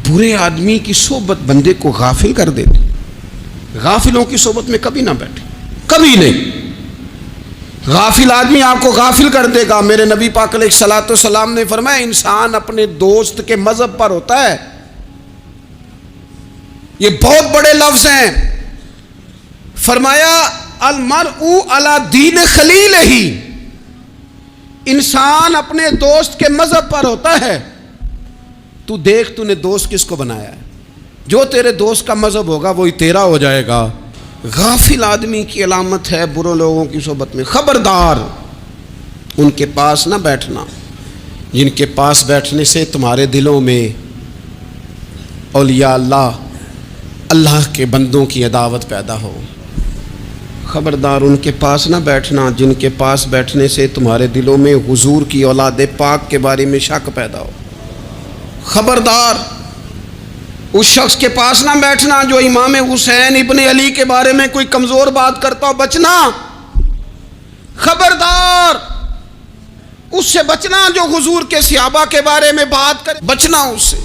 برے آدمی کی صحبت بندے کو غافل کر دیتی. غافلوں کی صحبت میں کبھی نہ بیٹھے، کبھی نہیں. غافل آدمی آپ کو غافل کر دے گا. میرے نبی پاک علیہ الصلوۃ والسلام نے فرمایا انسان اپنے دوست کے مذہب پر ہوتا ہے. یہ بہت بڑے لفظ ہیں. فرمایا المرء علی دین خلیلہ، انسان اپنے دوست کے مذہب پر ہوتا ہے. تو دیکھ تو نے دوست کس کو بنایا ہے. جو تیرے دوست کا مذہب ہوگا وہی تیرا ہو جائے گا. غافل آدمی کی علامت ہے برے لوگوں کی صحبت میں. خبردار ان کے پاس نہ بیٹھنا جن کے پاس بیٹھنے سے تمہارے دلوں میں اولیاء اللہ کے بندوں کی عداوت پیدا ہو. خبردار ان کے پاس نہ بیٹھنا جن کے پاس بیٹھنے سے تمہارے دلوں میں حضور کی اولاد پاک کے بارے میں شک پیدا ہو. خبردار اس شخص کے پاس نہ بیٹھنا جو امام حسین ابن علی کے بارے میں کوئی کمزور بات کرتا ہو. بچنا. خبردار اس سے بچنا جو حضور کے صحابہ کے بارے میں بات کرے. بچنا اس سے.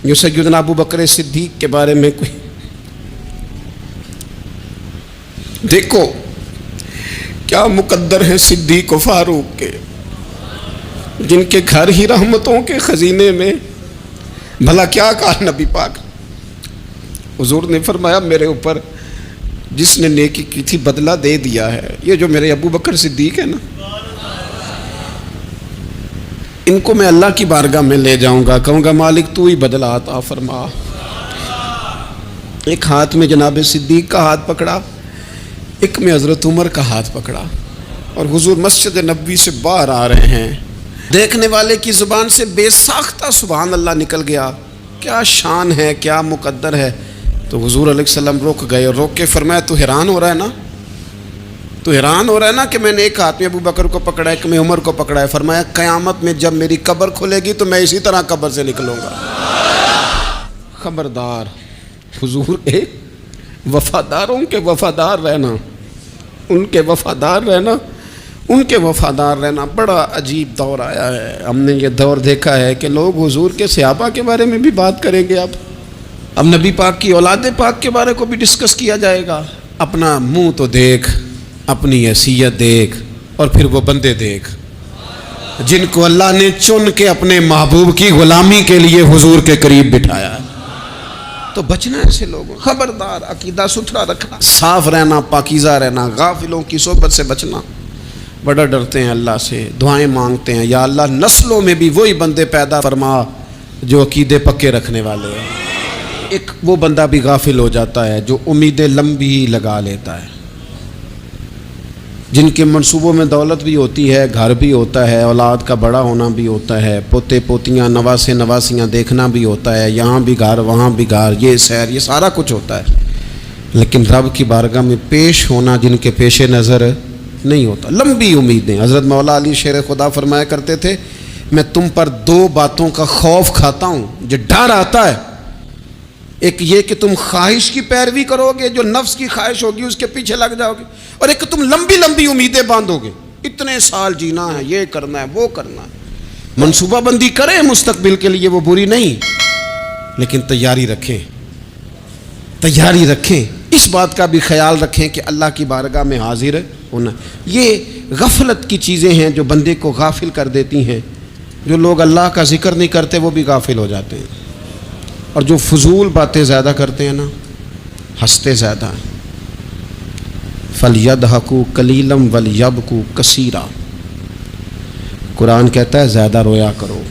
جو سیدنا ابو بکر صدیق کے بارے میں کوئی دیکھو کیا مقدر ہیں صدیق و فاروق کے، جن کے گھر ہی رحمتوں کے خزینے میں. بھلا کیا کہا نبی پاک. حضور نے فرمایا میرے اوپر جس نے نیکی کی تھی بدلہ دے دیا ہے. یہ جو میرے ابو بکر صدیق ہے نا، ان کو میں اللہ کی بارگاہ میں لے جاؤں گا، کہوں گا مالک تو ہی بدلہ عطا فرما. ایک ہاتھ میں جناب صدیق کا ہاتھ پکڑا، ایک میں حضرت عمر کا ہاتھ پکڑا، اور حضور مسجد نبوی سے باہر آ رہے ہیں. دیکھنے والے کی زبان سے بے ساختہ سبحان اللہ نکل گیا. کیا شان ہے، کیا مقدر ہے. تو حضور علیہ السلام رک گئے اور روک کے فرمایا تو حیران ہو رہا ہے نا، تو حیران ہو رہا ہے نا کہ میں نے ایک ہاتھ میں ابو بکر کو پکڑا ہے، ایک میں عمر کو پکڑا ہے. فرمایا قیامت میں جب میری قبر کھلے گی تو میں اسی طرح قبر سے نکلوں گا. خبردار. حضور ایک وفاداروں کے وفادار رہنا، ان کے وفادار رہنا، ان کے وفادار رہنا. بڑا عجیب دور آیا ہے. ہم نے یہ دور دیکھا ہے کہ لوگ حضور کے صحابہ کے بارے میں بھی بات کریں گے. اب نبی پاک کی اولاد پاک کے بارے کو بھی ڈسکس کیا جائے گا. اپنا منہ تو دیکھ، اپنی حیثیت دیکھ، اور پھر وہ بندے دیکھ جن کو اللہ نے چن کے اپنے محبوب کی غلامی کے لیے حضور کے قریب بٹھایا. تو بچنا ایسے لوگوں. خبردار عقیدہ ستھرا رکھنا، صاف رہنا، پاکیزہ رہنا، غافلوں کی صحبت سے بچنا. بڑا ڈرتے ہیں اللہ سے، دعائیں مانگتے ہیں یا اللہ نسلوں میں بھی وہی بندے پیدا فرما جو عقیدے پکے رکھنے والے ہیں. ایک وہ بندہ بھی غافل ہو جاتا ہے جو امیدیں لمبی لگا لیتا ہے، جن کے منصوبوں میں دولت بھی ہوتی ہے، گھر بھی ہوتا ہے، اولاد کا بڑا ہونا بھی ہوتا ہے، پوتے پوتیاں نواسے نواسیاں دیکھنا بھی ہوتا ہے، یہاں بھی گھر وہاں بھی گھر، یہ سیر، یہ سارا کچھ ہوتا ہے. لیکن رب کی بارگاہ میں پیش ہونا جن کے پیش نظر نہیں ہوتا. لمبی امیدیں. حضرت مولا علی شیر خدا فرمایا کرتے تھے میں تم پر دو باتوں کا خوف کھاتا ہوں، جو ڈر آتا ہے. ایک یہ کہ تم خواہش کی پیروی کرو گے، جو نفس کی خواہش ہوگی اس کے پیچھے لگ جاؤ گے، اور ایک کہ تم لمبی لمبی امیدیں باندھو گے، اتنے سال جینا ہے، یہ کرنا ہے، وہ کرنا ہے. منصوبہ بندی کریں مستقبل کے لیے، وہ بری نہیں، لیکن تیاری رکھیں، تیاری رکھیں. اس بات کا بھی خیال رکھیں کہ اللہ کی بارگاہ میں حاضر ہونا. یہ غفلت کی چیزیں ہیں جو بندے کو غافل کر دیتی ہیں. جو لوگ اللہ کا ذکر نہیں کرتے وہ بھی غافل ہو جاتے ہیں، اور جو فضول باتیں زیادہ کرتے ہیں نا، ہنستے زیادہ ہیں. فَلْيَضْحَكُوا قَلِيلًا وَلْيَبْكُوا كَثِيرًا. قرآن کہتا ہے زیادہ رویا کرو،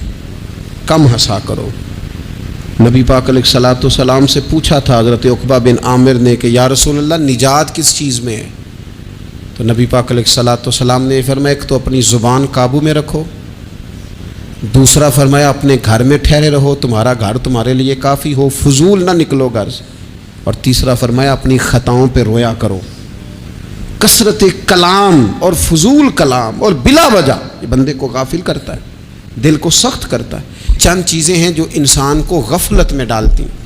کم ہنسا کرو. نبی پاک علیہ الصلوۃ والسلام سے پوچھا تھا حضرت عقبہ بن عامر نے کہ یا رسول اللہ نجات کس چیز میں ہے؟ تو نبی پاک علیہ الصلوۃ والسلام نے فرمایا ایک تو اپنی زبان قابو میں رکھو، دوسرا فرمایا اپنے گھر میں ٹھہرے رہو، تمہارا گھر تمہارے لیے کافی ہو، فضول نہ نکلو گھر سے، اور تیسرا فرمایا اپنی خطاؤں پہ رویا کرو. کثرت کلام اور فضول کلام اور بلا وجہ یہ بندے کو غافل کرتا ہے، دل کو سخت کرتا ہے. چند چیزیں ہیں جو انسان کو غفلت میں ڈالتی ہیں.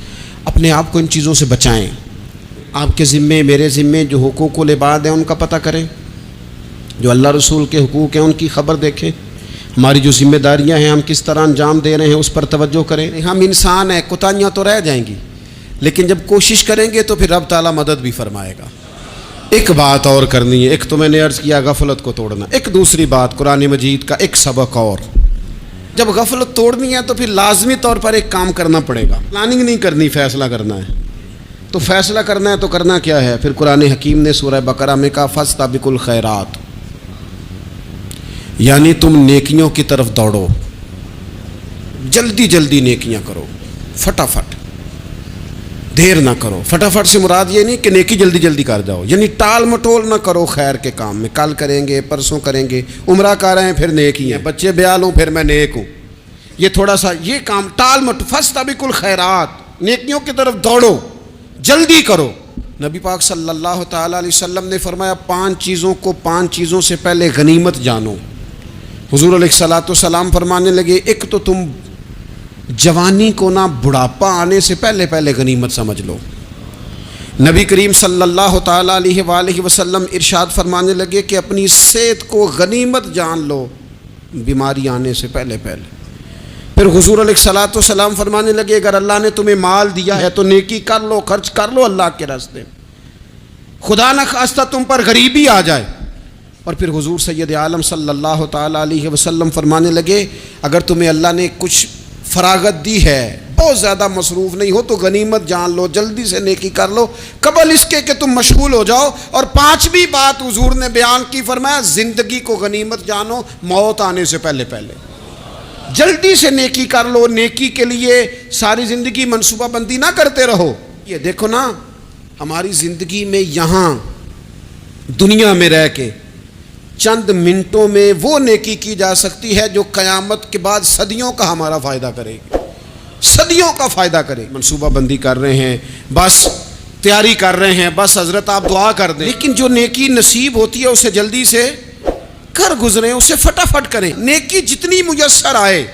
اپنے آپ کو ان چیزوں سے بچائیں. آپ کے ذمے، میرے ذمے جو حقوق العباد ہیں ان کا پتہ کریں، جو اللہ رسول کے حقوق ہیں ان کی خبر دیکھیں. ہماری جو ذمہ داریاں ہیں ہم کس طرح انجام دے رہے ہیں اس پر توجہ کریں. ہم انسان ہیں، کوتاہیاں تو رہ جائیں گی، لیکن جب کوشش کریں گے تو پھر رب تعالیٰ مدد بھی فرمائے گا. ایک بات اور کرنی ہے، ایک تو میں نے عرض کیا غفلت کو توڑنا، ایک دوسری بات قرآن مجید کا ایک سبق اور. جب غفلت توڑنی ہے تو پھر لازمی طور پر ایک کام کرنا پڑے گا. پلاننگ نہیں کرنی، فیصلہ کرنا ہے. تو فیصلہ کرنا ہے تو کرنا کیا ہے؟ پھر قرآن حکیم نے سورہ بقرہ میں کہا فاستبقوا الخیرات، یعنی تم نیکیوں کی طرف دوڑو، جلدی جلدی نیکیاں کرو، فٹافٹ، دیر نہ کرو. فٹافٹ سے مراد یہ نہیں کہ نیکی جلدی جلدی کر جاؤ، یعنی ٹال مٹول نہ کرو خیر کے کام میں. کل کریں گے، پرسوں کریں گے، عمرہ کر رہے ہیں پھر نیک ہی ہیں، بچے بیال ہوں پھر میں نیک ہوں. یہ تھوڑا سا یہ کام ٹال مٹ، فاستبقوا الخیرات، نیکیوں کی طرف دوڑو، جلدی کرو. نبی پاک صلی اللہ تعالیٰ علیہ وسلم نے فرمایا 5 چیزوں سے پہلے غنیمت جانو. حضور علیہ الصلوۃ والسلام فرمانے لگے ایک تو تم جوانی کو نہ بڑھاپا آنے سے پہلے پہلے غنیمت سمجھ لو. نبی کریم صلی اللہ تعالیٰ علیہ وآلہ وسلم ارشاد فرمانے لگے کہ اپنی صحت کو غنیمت جان لو بیماری آنے سے پہلے پہلے. پھر حضور علیہ الصلوۃ والسلام فرمانے لگے اگر اللہ نے تمہیں مال دیا ہے تو نیکی کر لو، خرچ کر لو اللہ کے راستے میں، خدا نہ خواستہ تم پر غریبی آ جائے. اور پھر حضور سید عالم صلی اللہ تعالیٰ علیہ وسلم فرمانے لگے اگر تمہیں اللہ نے کچھ فراغت دی ہے، بہت زیادہ مصروف نہیں ہو تو غنیمت جان لو، جلدی سے نیکی کر لو قبل اس کے کہ تم مشغول ہو جاؤ. اور 5ویں بات حضور نے بیان کی، فرمایا زندگی کو غنیمت جانو موت آنے سے پہلے پہلے. جلدی سے نیکی کر لو، نیکی کے لیے ساری زندگی منصوبہ بندی نہ کرتے رہو. یہ دیکھو نا ہماری زندگی میں یہاں دنیا میں رہ کے چند منٹوں میں وہ نیکی کی جا سکتی ہے جو قیامت کے بعد صدیوں کا ہمارا فائدہ کرے گی، صدیوں کا فائدہ کرے. منصوبہ بندی کر رہے ہیں، بس تیاری کر رہے ہیں، بس حضرت آپ دعا کر دیں. لیکن جو نیکی نصیب ہوتی ہے اسے جلدی سے کر گزریں، اسے فٹافٹ کریں. نیکی جتنی میسر آئے،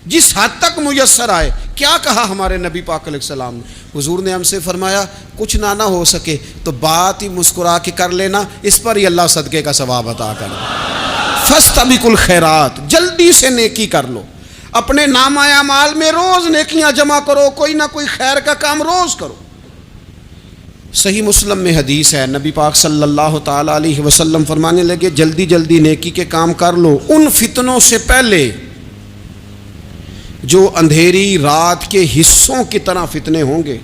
جس حد تک میسر آئے. کیا کہا ہمارے نبی پاک علیہ السلام نے؟ حضور نے ہم سے فرمایا کچھ نہ ہو سکے تو بات ہی مسکرا کے کر لینا، اس پر ہی اللہ صدقے کا ثواب عطا کر دے. فاستبقوا الخیرات، جلدی سے نیکی کر لو. اپنے نامہ اعمال میں روز نیکیاں جمع کرو، کوئی نہ کوئی خیر کا کام روز کرو. صحیح مسلم میں حدیث ہے، نبی پاک صلی اللہ تعالیٰ علیہ وسلم فرمانے لگے جلدی جلدی نیکی کے کام کر لو ان فتنوں سے پہلے جو اندھیری رات کے حصوں کی طرح فتنے ہوں گے.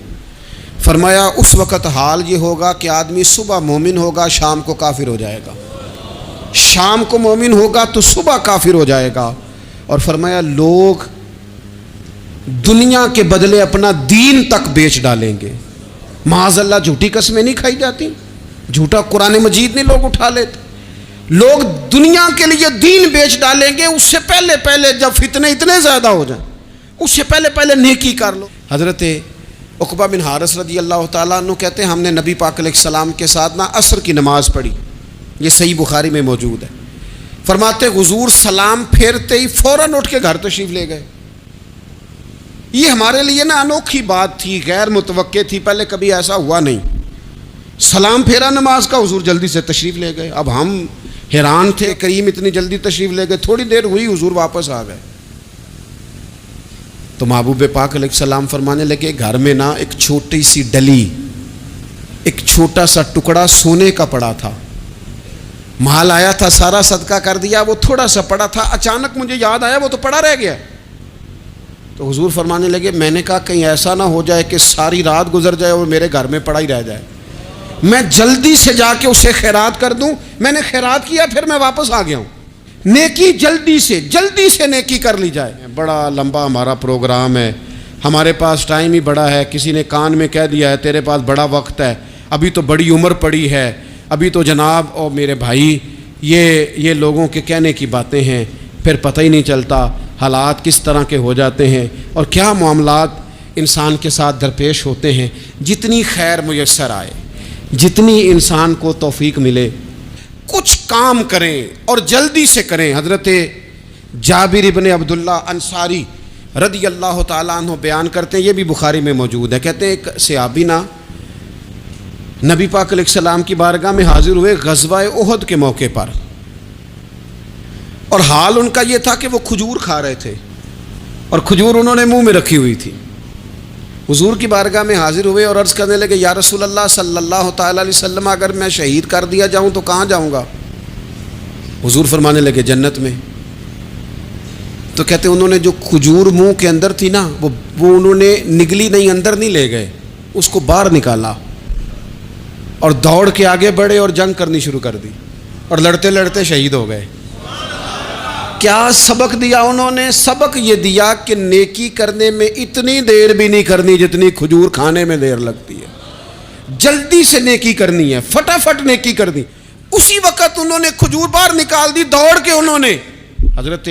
فرمایا اس وقت حال یہ ہوگا کہ آدمی صبح مومن ہوگا، شام کو کافر ہو جائے گا، شام کو مومن ہوگا تو صبح کافر ہو جائے گا. اور فرمایا لوگ دنیا کے بدلے اپنا دین تک بیچ ڈالیں گے. معاذ اللہ جھوٹی قسمیں نہیں کھائی جاتی، جھوٹا قرآن مجید نہیں لوگ اٹھا لیتے. لوگ دنیا کے لیے دین بیچ ڈالیں گے. اس سے پہلے پہلے جب فتنے اتنے زیادہ ہو جائیں اس سے پہلے پہلے نیکی کر لو. حضرت عقبہ بن حارث رضی اللہ تعالیٰ عنہ کہتے ہیں ہم نے نبی پاک علیہ السلام کے ساتھ نہ عصر کی نماز پڑھی، یہ صحیح بخاری میں موجود ہے. فرماتے حضور سلام پھیرتے ہی فوراً اٹھ کے گھر تشریف لے گئے. یہ ہمارے لیے نا انوکھی بات تھی، غیر متوقع تھی، پہلے کبھی ایسا ہوا نہیں. سلام پھیرا نماز کا، حضور جلدی سے تشریف لے گئے. اب ہم حیران تھے، کریم اتنی جلدی تشریف لے گئے. تھوڑی دیر ہوئی حضور واپس آ گئے. تو محبوب پاک علیہ السلام فرمانے لگے گھر میں نا ایک چھوٹی سی ڈلی، ایک چھوٹا سا ٹکڑا سونے کا پڑا تھا. مال آیا تھا سارا صدقہ کر دیا، وہ تھوڑا سا پڑا تھا. اچانک مجھے یاد آیا وہ تو پڑا رہ گیا. تو حضور فرمانے لگے میں نے کہا کہیں ایسا نہ ہو جائے کہ ساری رات گزر جائے اور میرے گھر میں پڑا ہی رہ جائے، میں جلدی سے جا کے اسے خیرات کر دوں. میں نے خیرات کیا، پھر میں واپس آ گیا ہوں. نیکی جلدی سے نیکی کر لی جائے. بڑا لمبا ہمارا پروگرام ہے، ہمارے پاس ٹائم ہی بڑا ہے. کسی نے کان میں کہہ دیا ہے تیرے پاس بڑا وقت ہے، ابھی تو بڑی عمر پڑی ہے، ابھی تو جناب. اور میرے بھائی یہ لوگوں کے کہنے کی باتیں ہیں، پھر پتہ ہی نہیں چلتا حالات کس طرح کے ہو جاتے ہیں اور کیا معاملات انسان کے ساتھ درپیش ہوتے ہیں. جتنی خیر میسر آئے، جتنی انسان کو توفیق ملے، کچھ کام کریں اور جلدی سے کریں. حضرت جابر ابن عبداللہ انصاری رضی اللہ تعالیٰ عنہ بیان کرتے ہیں، یہ بھی بخاری میں موجود ہے. کہتے ہیں ایک صحابی نا نبی پاک علیہ السلام کی بارگاہ میں حاضر ہوئے غزوہ احد کے موقع پر. اور حال ان کا یہ تھا کہ وہ کھجور کھا رہے تھے اور کھجور انہوں نے منہ میں رکھی ہوئی تھی. حضور کی بارگاہ میں حاضر ہوئے اور عرض کرنے لگے یا رسول اللہ صلی اللہ تعالیٰ علیہ وسلم اگر میں شہید کر دیا جاؤں تو کہاں جاؤں گا؟ حضور فرمانے لگے جنت میں. تو کہتے انہوں نے جو کھجور منہ کے اندر تھی نا وہ انہوں نے نگلی نہیں، اندر نہیں لے گئے، اس کو باہر نکالا اور دوڑ کے آگے بڑھے اور جنگ کرنی شروع کر دی اور لڑتے لڑتے شہید ہو گئے. کیا سبق دیا انہوں نے؟ سبق یہ دیا کہ نیکی کرنے میں اتنی دیر بھی نہیں کرنی جتنی کھجور کھانے میں دیر لگتی ہے. جلدی سے نیکی کرنی ہے، فٹافٹ نیکی کرنی. اسی وقت انہوں نے کھجور باہر نکال دی، دوڑ کے انہوں نے حضرت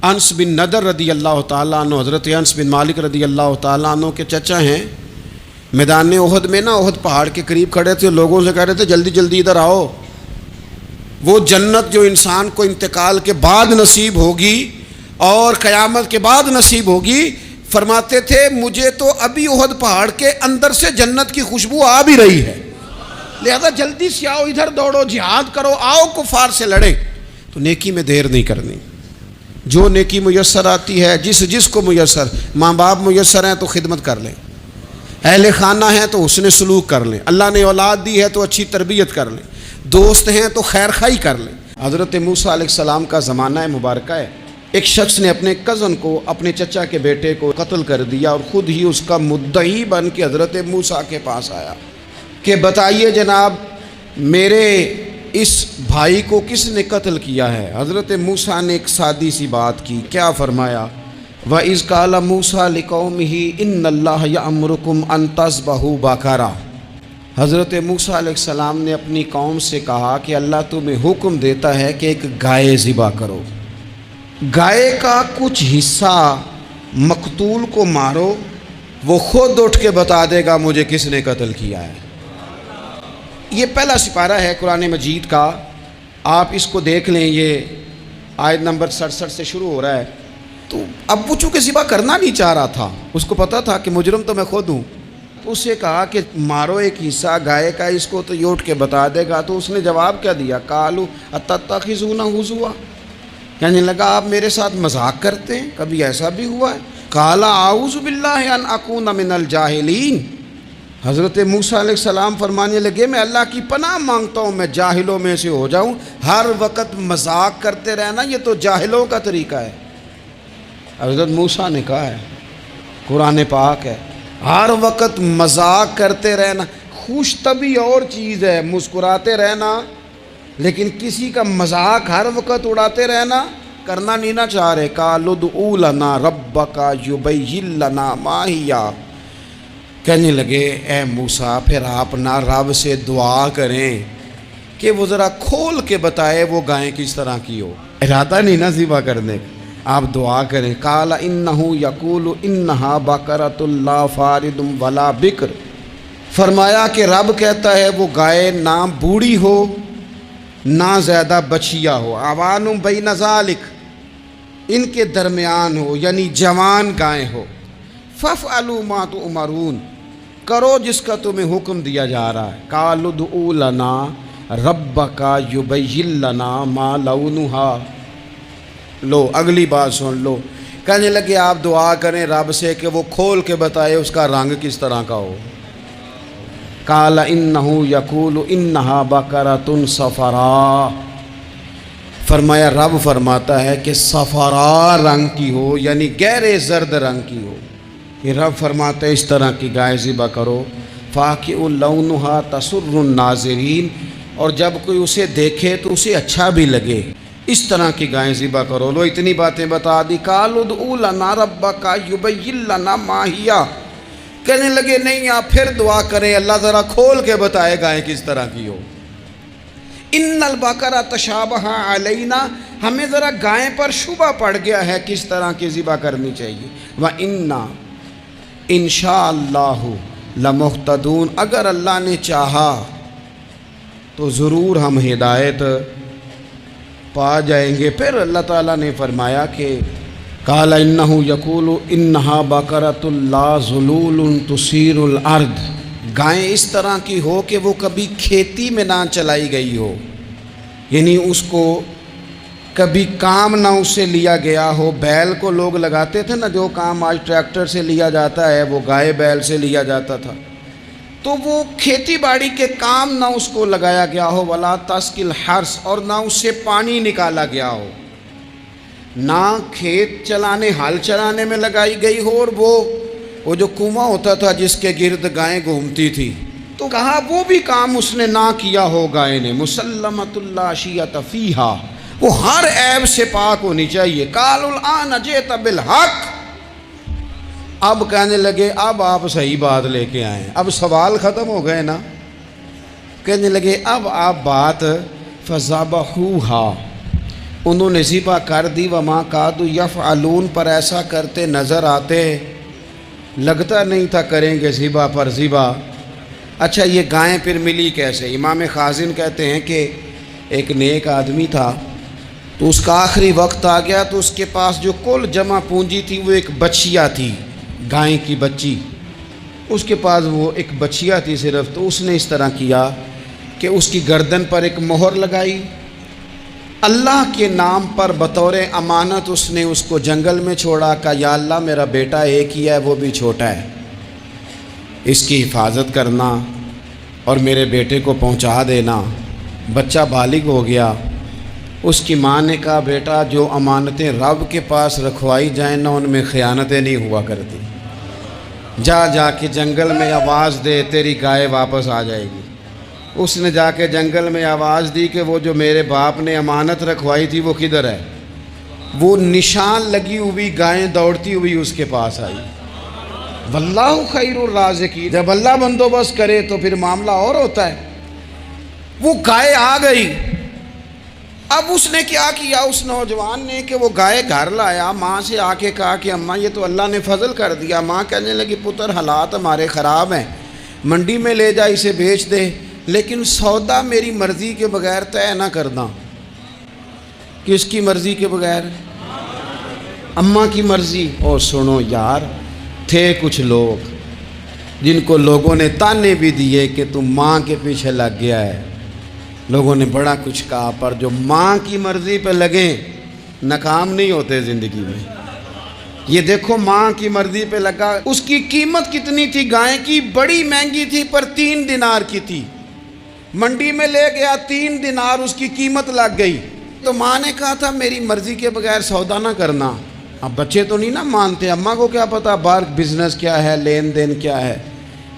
انس بن نضر رضی اللہ تعالیٰ عنہ، حضرت انس بن مالک رضی اللہ تعالیٰ عنہ کے چچا ہیں، میدان احد میں نا، احد پہاڑ کے قریب کھڑے تھے، لوگوں سے کہہ رہے تھے جلدی جلدی ادھر آؤ. وہ جنت جو انسان کو انتقال کے بعد نصیب ہوگی اور قیامت کے بعد نصیب ہوگی، فرماتے تھے مجھے تو ابھی احد پہاڑ کے اندر سے جنت کی خوشبو آ بھی رہی ہے، لہذا جلدی سے آؤ، ادھر دوڑو، جہاد کرو، آؤ کفار سے لڑیں. تو نیکی میں دیر نہیں کرنی. جو نیکی میسر آتی ہے، جس کو میسر، ماں باپ میسر ہیں تو خدمت کر لیں، اہل خانہ ہیں تو حسن سلوک کر لیں، اللہ نے اولاد دی ہے تو اچھی تربیت کر لیں، دوست ہیں تو خیر خواہی کر لیں. حضرت موسیٰ علیہ السلام کا زمانہ مبارکہ ہے. ایک شخص نے اپنے کزن کو، اپنے چچا کے بیٹے کو قتل کر دیا اور خود ہی اس کا مدعی بن کے حضرت موسیٰ کے پاس آیا کہ بتائیے جناب میرے اس بھائی کو کس نے قتل کیا ہے؟ حضرت موسیٰ نے ایک سادی سی بات کی. کیا فرمایا؟ وَإِذْ قَالَ مُوسَىٰ لِقَوْمِهِ إِنَّ اللَّهَ يَأْمُرُكُمْ أَن تَذْبَحُوا بَقَرَةً. حضرت موسیٰ علیہ السلام نے اپنی قوم سے کہا کہ اللہ تمہیں حکم دیتا ہے کہ ایک گائے ذبح کرو. گائے کا کچھ حصہ مقتول کو مارو، وہ خود اٹھ کے بتا دے گا مجھے کس نے قتل کیا ہے. یہ پہلا سپارہ ہے قرآن مجید کا، آپ اس کو دیکھ لیں. یہ آیت نمبر 67 سے شروع ہو رہا ہے. تو اب وہ چونکہ ذبح کرنا نہیں چاہ رہا تھا، اس کو پتا تھا کہ مجرم تو میں خود ہوں، تو اس سے کہا کہ مارو ایک حصہ گائے کا، اس کو تو یہ اٹھ کے بتا دے گا. تو اس نے جواب کیا دیا؟ قالوا اتتخذون ہزوا، کہنے لگا آپ میرے ساتھ مذاق کرتے ہیں، کبھی ایسا بھی ہوا ہے؟ قال اعوذ باللہ ان اکون من الجاہلین. حضرت موسیٰ علیہ السلام فرمانے لگے میں اللہ کی پناہ مانگتا ہوں میں جاہلوں میں سے ہو جاؤں. ہر وقت مذاق کرتے رہنا یہ تو جاہلوں کا طریقہ ہے. حضرت موسیٰ نے کہا ہے، قرآن پاک ہے، ہر وقت مذاق کرتے رہنا. خوش طبعی اور چیز ہے، مسکراتے رہنا، لیکن کسی کا مذاق ہر وقت اڑاتے رہنا کرنا نہیں نہ چاہ رہے. قالوا ادع لنا ربک یبین لنا ما ہی. کہنے لگے اے موسیٰ پھر آپ نہ رب سے دعا کریں کہ وہ ذرا کھول کے بتائے وہ گائیں کس طرح کی ہو. ارادہ نہیں نہ ذبح کرنے کا، آپ دعا کریں. قال انہ یقول انہا بقرۃ لا فارض ولا بکر. فرمایا کہ رب کہتا ہے وہ گائے نہ بوڑھی ہو نہ زیادہ بچیا ہو، عوان بین ذالک، ان کے درمیان ہو، یعنی جوان گائے ہو. فافعلوا ما تؤمرون، کرو جس کا تمہیں حکم دیا جا رہا ہے. قالوا ادع لنا ربک یبین لنا ما لونھا. لو اگلی بات سن لو. کہنے لگے آپ دعا کریں رب سے کہ وہ کھول کے بتائے اس کا رنگ کس طرح کا ہو. قال انہ یقول انہا بقرۃ صفراء. فرمایا رب فرماتا ہے کہ صفراء رنگ کی ہو، یعنی گہرے زرد رنگ کی ہو. یہ رب فرماتا ہے اس طرح کی گائے ذبح کرو. فاقع لونھا تسر الناظرین، اور جب کوئی اسے دیکھے تو اسے اچھا بھی لگے، اس طرح کی گائیں ذبح کرو. لو اتنی باتیں بتا دی. قالوا ادع لنا ربک یبین لنا ما ہی. کہنے لگے نہیں آپ پھر دعا کریں اللہ ذرا کھول کے بتائے گائیں کس طرح کی ہو. ان البقرہ تشابہ علینا، ہمیں ذرا گائیں پر شبہ پڑ گیا ہے کس طرح کی ذبح کرنی چاہیے. وَإِنَّا انشاءاللہ لمہتدون، اگر اللہ نے چاہا تو ضرور ہم ہدایت پا جائیں گے. پھر اللہ تعالیٰ نے فرمایا کہ قال انہ یقول انہا بقرۃ لا ذلول تثیر الارض، گائیں اس طرح کی ہو کہ وہ کبھی کھیتی میں نہ چلائی گئی ہو، یعنی اس کو کبھی کام نہ اس سے لیا گیا ہو. بیل کو لوگ لگاتے تھے نا، جو کام آج ٹریکٹر سے لیا جاتا ہے وہ گائے بیل سے لیا جاتا تھا. تو وہ کھیتی باڑی کے کام نہ اس کو لگایا گیا ہو. ولا تسقل حرث، اور نہ اس سے پانی نکالا گیا ہو، نہ کھیت چلانے ہل چلانے میں لگائی گئی ہو، اور وہ جو کنواں ہوتا تھا جس کے گرد گائیں گھومتی تھی، تو کہا وہ بھی کام اس نے نہ کیا ہو. گائے نے مسلمۃ لا شیۃ فیہا، وہ ہر عیب سے پاک ہونی چاہیے. قالوا الآن جئت بالحق، اب کہنے لگے اب آپ صحیح بات لے کے آئیں، اب سوال ختم ہو گئے نا. کہنے لگے اب آپ بات فذبحوہا، انہوں نے ذبح کر دی. وما کادوا یفعلون، پر ایسا کرتے نظر آتے، لگتا نہیں تھا کریں گے ذبح پر ذبح. اچھا یہ گائیں پھر ملی کیسے؟ امام خازن کہتے ہیں کہ ایک نیک آدمی تھا، تو اس کا آخری وقت آ گیا، تو اس کے پاس جو کل جمع پونجی تھی وہ ایک بچیا تھی، گائیں کی بچی. اس کے پاس وہ ایک بچیا تھی صرف. تو اس نے اس طرح کیا کہ اس کی گردن پر ایک مہر لگائی، اللہ کے نام پر بطور امانت اس نے اس کو جنگل میں چھوڑا. کہا یا اللہ میرا بیٹا ایک ہی ہے، وہ بھی چھوٹا ہے، اس کی حفاظت کرنا اور میرے بیٹے کو پہنچا دینا. بچہ بالغ ہو گیا. اس کی ماں نے کہا بیٹا جو امانتیں رب کے پاس رکھوائی جائیں نا ان میں خیانتیں نہیں ہوا کرتی، جا کے جنگل میں آواز دے تیری گائے واپس آ جائے گی. اس نے جا کے جنگل میں آواز دی کہ وہ جو میرے باپ نے امانت رکھوائی تھی وہ کدھر ہے. وہ نشان لگی ہوئی گائیں دوڑتی ہوئی اس کے پاس آئی. واللہ خیر الرازقین، جب اللہ بندوبست کرے تو پھر معاملہ اور ہوتا ہے. وہ گائے آ گئی. اب اس نے کیا کیا اس نوجوان نے کہ وہ گائے گھر لایا، ماں سے آ کے کہا کہ اماں یہ تو اللہ نے فضل کر دیا. ماں کہنے لگی پتر حالات ہمارے خراب ہیں، منڈی میں لے جا اسے بیچ دے، لیکن سودا میری مرضی کے بغیر طے نہ کرنا. کس کی مرضی کے بغیر؟ اماں کی مرضی. اور سنو یار، تھے کچھ لوگ جن کو لوگوں نے تانے بھی دیے کہ تم ماں کے پیچھے لگ گیا ہے، لوگوں نے بڑا کچھ کہا، پر جو ماں کی مرضی پہ لگیں ناکام نہیں ہوتے زندگی میں. یہ دیکھو ماں کی مرضی پہ لگا. اس کی قیمت کتنی تھی گائے کی؟ بڑی مہنگی تھی، پر 3 دینار کی تھی. منڈی میں لے گیا 3 دینار اس کی قیمت لگ گئی. تو ماں نے کہا تھا میری مرضی کے بغیر سودا نہ کرنا. اب بچے تو نہیں نا مانتے، اماں کو کیا پتا باہر بزنس کیا ہے، لین دین کیا ہے.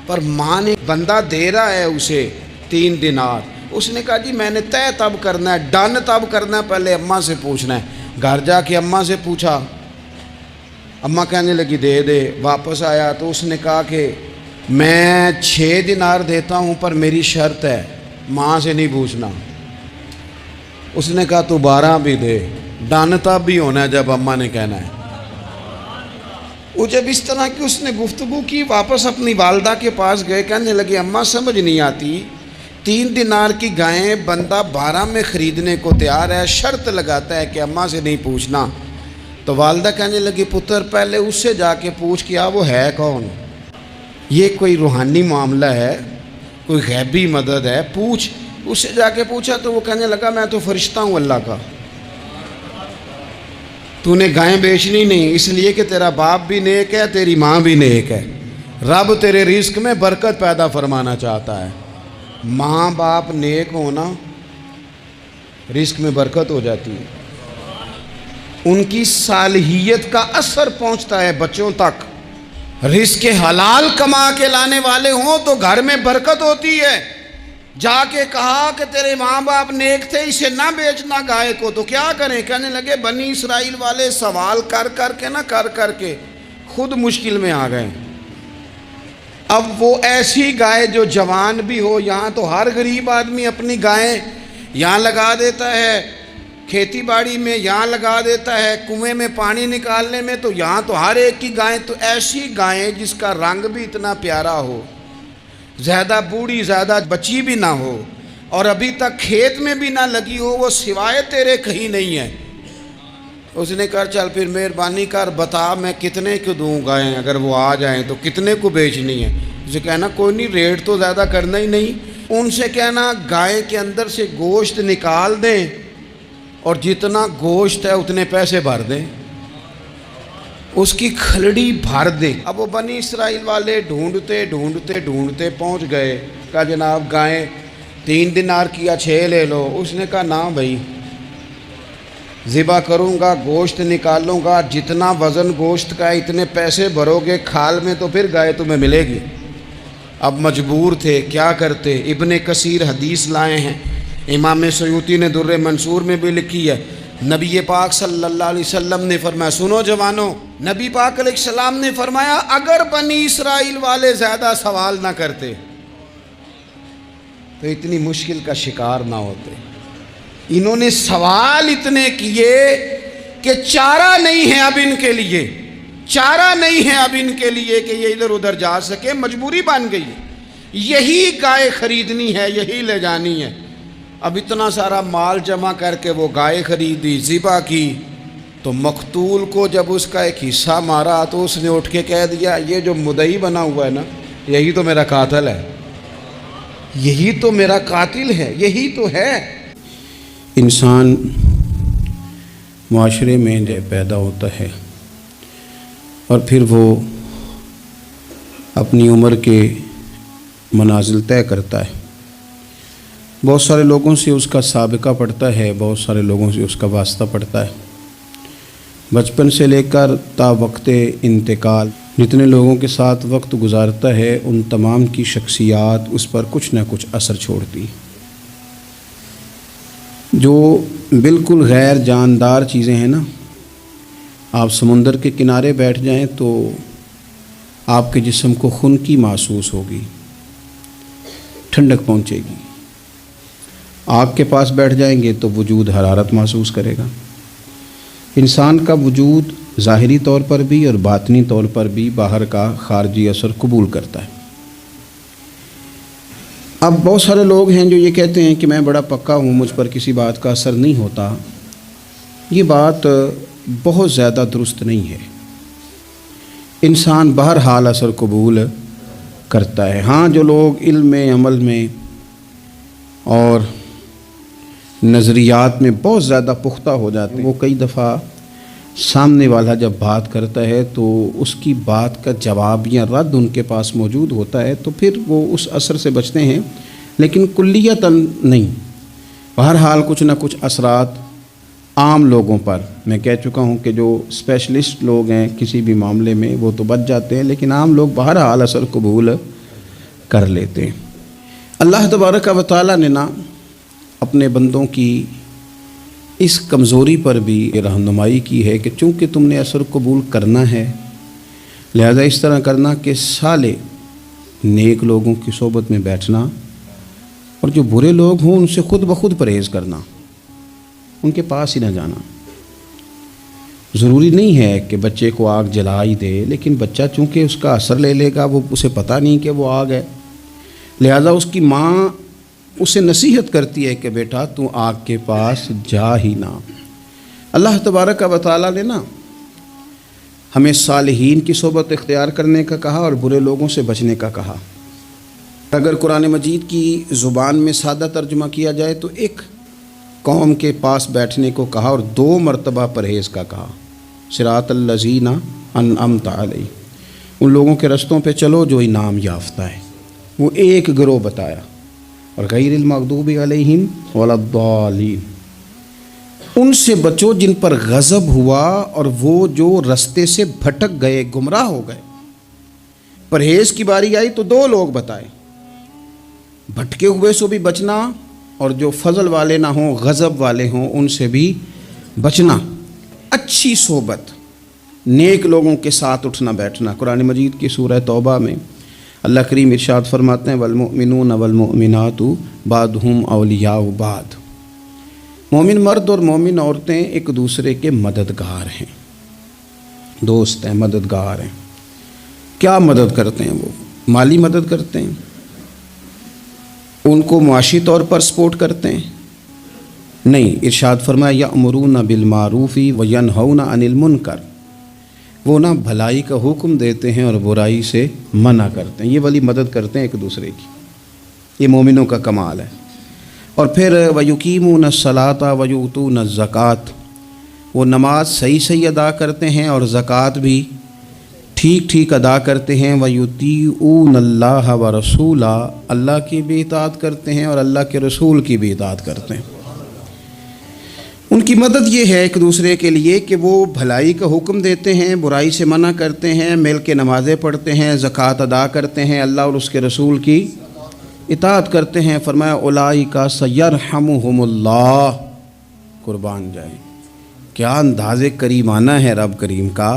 پر ماں نے، بندہ دے رہا ہے اسے 3 دینار، اس نے کہا جی میں نے طے تب کرنا ہے، ڈن تب کرنا ہے، پہلے اماں سے پوچھنا ہے. گھر جا کے اماں سے پوچھا، اماں کہنے لگی دے دے. واپس آیا تو اس نے کہا کہ میں 6 دینار دیتا ہوں پر میری شرط ہے، ماں سے نہیں پوچھنا. اس نے کہا تو 12 بھی دے، ڈن تب بھی ہونا ہے جب اماں نے کہنا ہے. وہ جب اس طرح کی اس نے گفتگو کی، واپس اپنی والدہ کے پاس گئے، کہنے لگے اماں سمجھ نہیں آتی، 3 دینار کی گائیں بندہ 12 میں خریدنے کو تیار ہے، شرط لگاتا ہے کہ اماں سے نہیں پوچھنا. تو والدہ کہنے لگی پتر پہلے اس سے جا کے پوچھ کیا وہ ہے کون، یہ کوئی روحانی معاملہ ہے، کوئی غیبی مدد ہے، پوچھ. اس سے جا کے پوچھا تو وہ کہنے لگا میں تو فرشتہ ہوں اللہ کا، تو نے گائیں بیچنی نہیں، اس لیے کہ تیرا باپ بھی نیک ہے، تیری ماں بھی نیک ہے، رب تیرے رزق میں برکت پیدا فرمانا چاہتا ہے. ماں باپ نیک ہونا رزق میں برکت ہو جاتی ہے، ان کی صالحیت کا اثر پہنچتا ہے بچوں تک. رزق حلال کما کے لانے والے ہوں تو گھر میں برکت ہوتی ہے. جا کے کہا کہ تیرے ماں باپ نیک تھے، اسے نہ بیچنا گائے کو، تو کیا کریں؟ کہنے لگے بنی اسرائیل والے سوال کر کر کے خود مشکل میں آ گئے. اب وہ ایسی گائے جو جوان بھی ہو، یہاں تو ہر غریب آدمی اپنی گائیں یہاں لگا دیتا ہے، کھیتی باڑی میں یہاں لگا دیتا ہے، کنویں میں پانی نکالنے میں تو یہاں تو ہر ایک کی گائیں. تو ایسی گائیں جس کا رنگ بھی اتنا پیارا ہو، زیادہ بوڑھی زیادہ بچی بھی نہ ہو، اور ابھی تک کھیت میں بھی نہ لگی ہو، وہ سوائے تیرے کہیں نہیں ہے. اس نے کہا چل پھر مہربانی کر بتا میں کتنے کو دوں گائیں، اگر وہ آ جائیں تو کتنے کو بیچنی ہے. اسے کہنا کوئی نہیں، ریٹ تو زیادہ کرنا ہی نہیں. ان سے کہنا گائے کے اندر سے گوشت نکال دیں اور جتنا گوشت ہے اتنے پیسے بھر دیں، اس کی کھلڑی بھر دیں۔ اب وہ بنی اسرائیل والے ڈھونڈتے ڈھونڈتے ڈھونڈتے پہنچ گئے، کہا جناب گائیں 3 دینار کی یا 6 لے لو۔ اس نے کہا نہ بھائی، ذبح کروں گا، گوشت نکالوں گا، جتنا وزن گوشت کا ہے اتنے پیسے بھرو گے کھال میں تو پھر گائے تمہیں ملے گی۔ اب مجبور تھے، کیا کرتے؟ ابن کثیر حدیث لائے ہیں، امام سیوطی نے در منصور میں بھی لکھی ہے، نبی پاک صلی اللہ علیہ وسلم نے فرمایا، سنو جوانوں، نبی پاک علیہ السلام نے فرمایا اگر بنی اسرائیل والے زیادہ سوال نہ کرتے تو اتنی مشکل کا شکار نہ ہوتے۔ انہوں نے سوال اتنے کیے کہ چارہ نہیں ہے اب ان کے لیے، چارہ نہیں ہے اب ان کے لیے کہ یہ ادھر ادھر جا سکے، مجبوری بن گئی، یہی گائے خریدنی ہے، یہی لے جانی ہے۔ اب اتنا سارا مال جمع کر کے وہ گائے خریدی، ذبح کی، تو مقتول کو جب اس کا ایک حصہ مارا تو اس نے اٹھ کے کہہ دیا یہ جو مدعی بنا ہوا ہے نا، یہی تو میرا قاتل ہے، یہی تو میرا قاتل ہے، یہی تو ہے۔ انسان معاشرے میں جب پیدا ہوتا ہے اور پھر وہ اپنی عمر کے منازل طے کرتا ہے، بہت سارے لوگوں سے اس کا سابقہ پڑتا ہے، بہت سارے لوگوں سے اس کا واسطہ پڑتا ہے، بچپن سے لے کر تا وقت انتقال جتنے لوگوں کے ساتھ وقت گزارتا ہے ان تمام کی شخصیات اس پر کچھ نہ کچھ اثر چھوڑتی۔ جو بالکل غیر جاندار چیزیں ہیں نا، آپ سمندر کے کنارے بیٹھ جائیں تو آپ کے جسم کو خنکی محسوس ہوگی، ٹھنڈک پہنچے گی۔ آگ کے پاس بیٹھ جائیں گے تو وجود حرارت محسوس کرے گا۔ انسان کا وجود ظاہری طور پر بھی اور باطنی طور پر بھی باہر کا خارجی اثر قبول کرتا ہے۔ اب بہت سارے لوگ ہیں جو یہ کہتے ہیں کہ میں بڑا پکا ہوں، مجھ پر کسی بات کا اثر نہیں ہوتا۔ یہ بات بہت زیادہ درست نہیں ہے۔ انسان بہرحال اثر قبول کرتا ہے۔ ہاں، جو لوگ علم میں، عمل میں اور نظریات میں بہت زیادہ پختہ ہو جاتے ہیں، وہ کئی دفعہ سامنے والا جب بات کرتا ہے تو اس کی بات کا جواب یا رد ان کے پاس موجود ہوتا ہے تو پھر وہ اس اثر سے بچتے ہیں، لیکن کلیتاً نہیں۔ بہرحال کچھ نہ کچھ اثرات عام لوگوں پر، میں کہہ چکا ہوں کہ جو اسپیشلسٹ لوگ ہیں کسی بھی معاملے میں وہ تو بچ جاتے ہیں، لیکن عام لوگ بہرحال اثر قبول کر لیتے ہیں۔ اللہ تبارک و تعالیٰ نے نا اپنے بندوں کی اس کمزوری پر بھی رہنمائی کی ہے کہ چونکہ تم نے اثر قبول کرنا ہے لہذا اس طرح کرنا کہ سالے نیک لوگوں کی صحبت میں بیٹھنا اور جو برے لوگ ہوں ان سے خود بخود پرہیز کرنا، ان کے پاس ہی نہ جانا۔ ضروری نہیں ہے کہ بچے کو آگ جلا ہی دے، لیکن بچہ چونکہ اس کا اثر لے لے گا، وہ اسے پتہ نہیں کہ وہ آگ ہے، لہذا اس کی ماں اسے نصیحت کرتی ہے کہ بیٹا تو آگ کے پاس جا ہی نہ۔ اللہ تبارک و تعالیٰ نے نا ہمیں صالحین کی صحبت اختیار کرنے کا کہا اور برے لوگوں سے بچنے کا کہا۔ اگر قرآن مجید کی زبان میں سادہ ترجمہ کیا جائے تو ایک قوم کے پاس بیٹھنے کو کہا اور 2 مرتبہ پرہیز کا کہا، صراط الذین انعمت علیہم، ان لوگوں کے رستوں پہ چلو جو انعام یافتہ ہے۔ وہ ایک گروہ بتایا، اور غیر المغضوب علیہم ولا الضالین، ان سے بچو جن پر غضب ہوا اور وہ جو رستے سے بھٹک گئے، گمراہ ہو گئے۔ پرہیز کی باری آئی تو 2 لوگ بتائے، بھٹکے ہوئے سے بھی بچنا اور جو فضل والے نہ ہوں، غضب والے ہوں، ان سے بھی بچنا۔ اچھی صحبت، نیک لوگوں کے ساتھ اٹھنا بیٹھنا۔ قرآن مجید کی سورہ توبہ میں اللہ کریم ارشاد فرماتے ہیں والمؤمنون والمؤمنات بعضهم اولیاء بعض، مومن مرد اور مومن عورتیں ایک دوسرے کے مددگار ہیں، دوست ہیں، مددگار ہیں۔ کیا مدد کرتے ہیں؟ وہ مالی مدد کرتے ہیں، ان کو معاشی طور پر سپورٹ کرتے ہیں؟ نہیں، ارشاد فرمایا یأمرون بالمعروف وینہون عن المنکر، وہ نہ بھلائی کا حکم دیتے ہیں اور برائی سے منع کرتے ہیں۔ یہ والی مدد کرتے ہیں ایک دوسرے کی، یہ مومنوں کا کمال ہے۔ اور پھر وَيُقِيمُونَ الصَّلَاةَ وَيُؤْتُونَ الزَّكَاةَ، وہ نماز صحیح ادا کرتے ہیں اور زکوٰۃ بھی ٹھیک ادا کرتے ہیں. وَيُطِيعُونَ اللَّهَ وَرَسُولَهُ، اللہ کی بھی اطاعت کرتے ہیں اور اللہ کے رسول کی بھی اطاعت کرتے ہیں. ان کی مدد یہ ہے ایک دوسرے کے لیے کہ وہ بھلائی کا حکم دیتے ہیں، برائی سے منع کرتے ہیں، مل کے نمازیں پڑھتے ہیں، زکوٰۃ ادا کرتے ہیں، اللہ اور اس کے رسول کی اطاعت کرتے ہیں. فرمایا اولئک سیرحمہم اللہ، قربان جائیں، کیا انداز کریمانہ ہے رب کریم کا.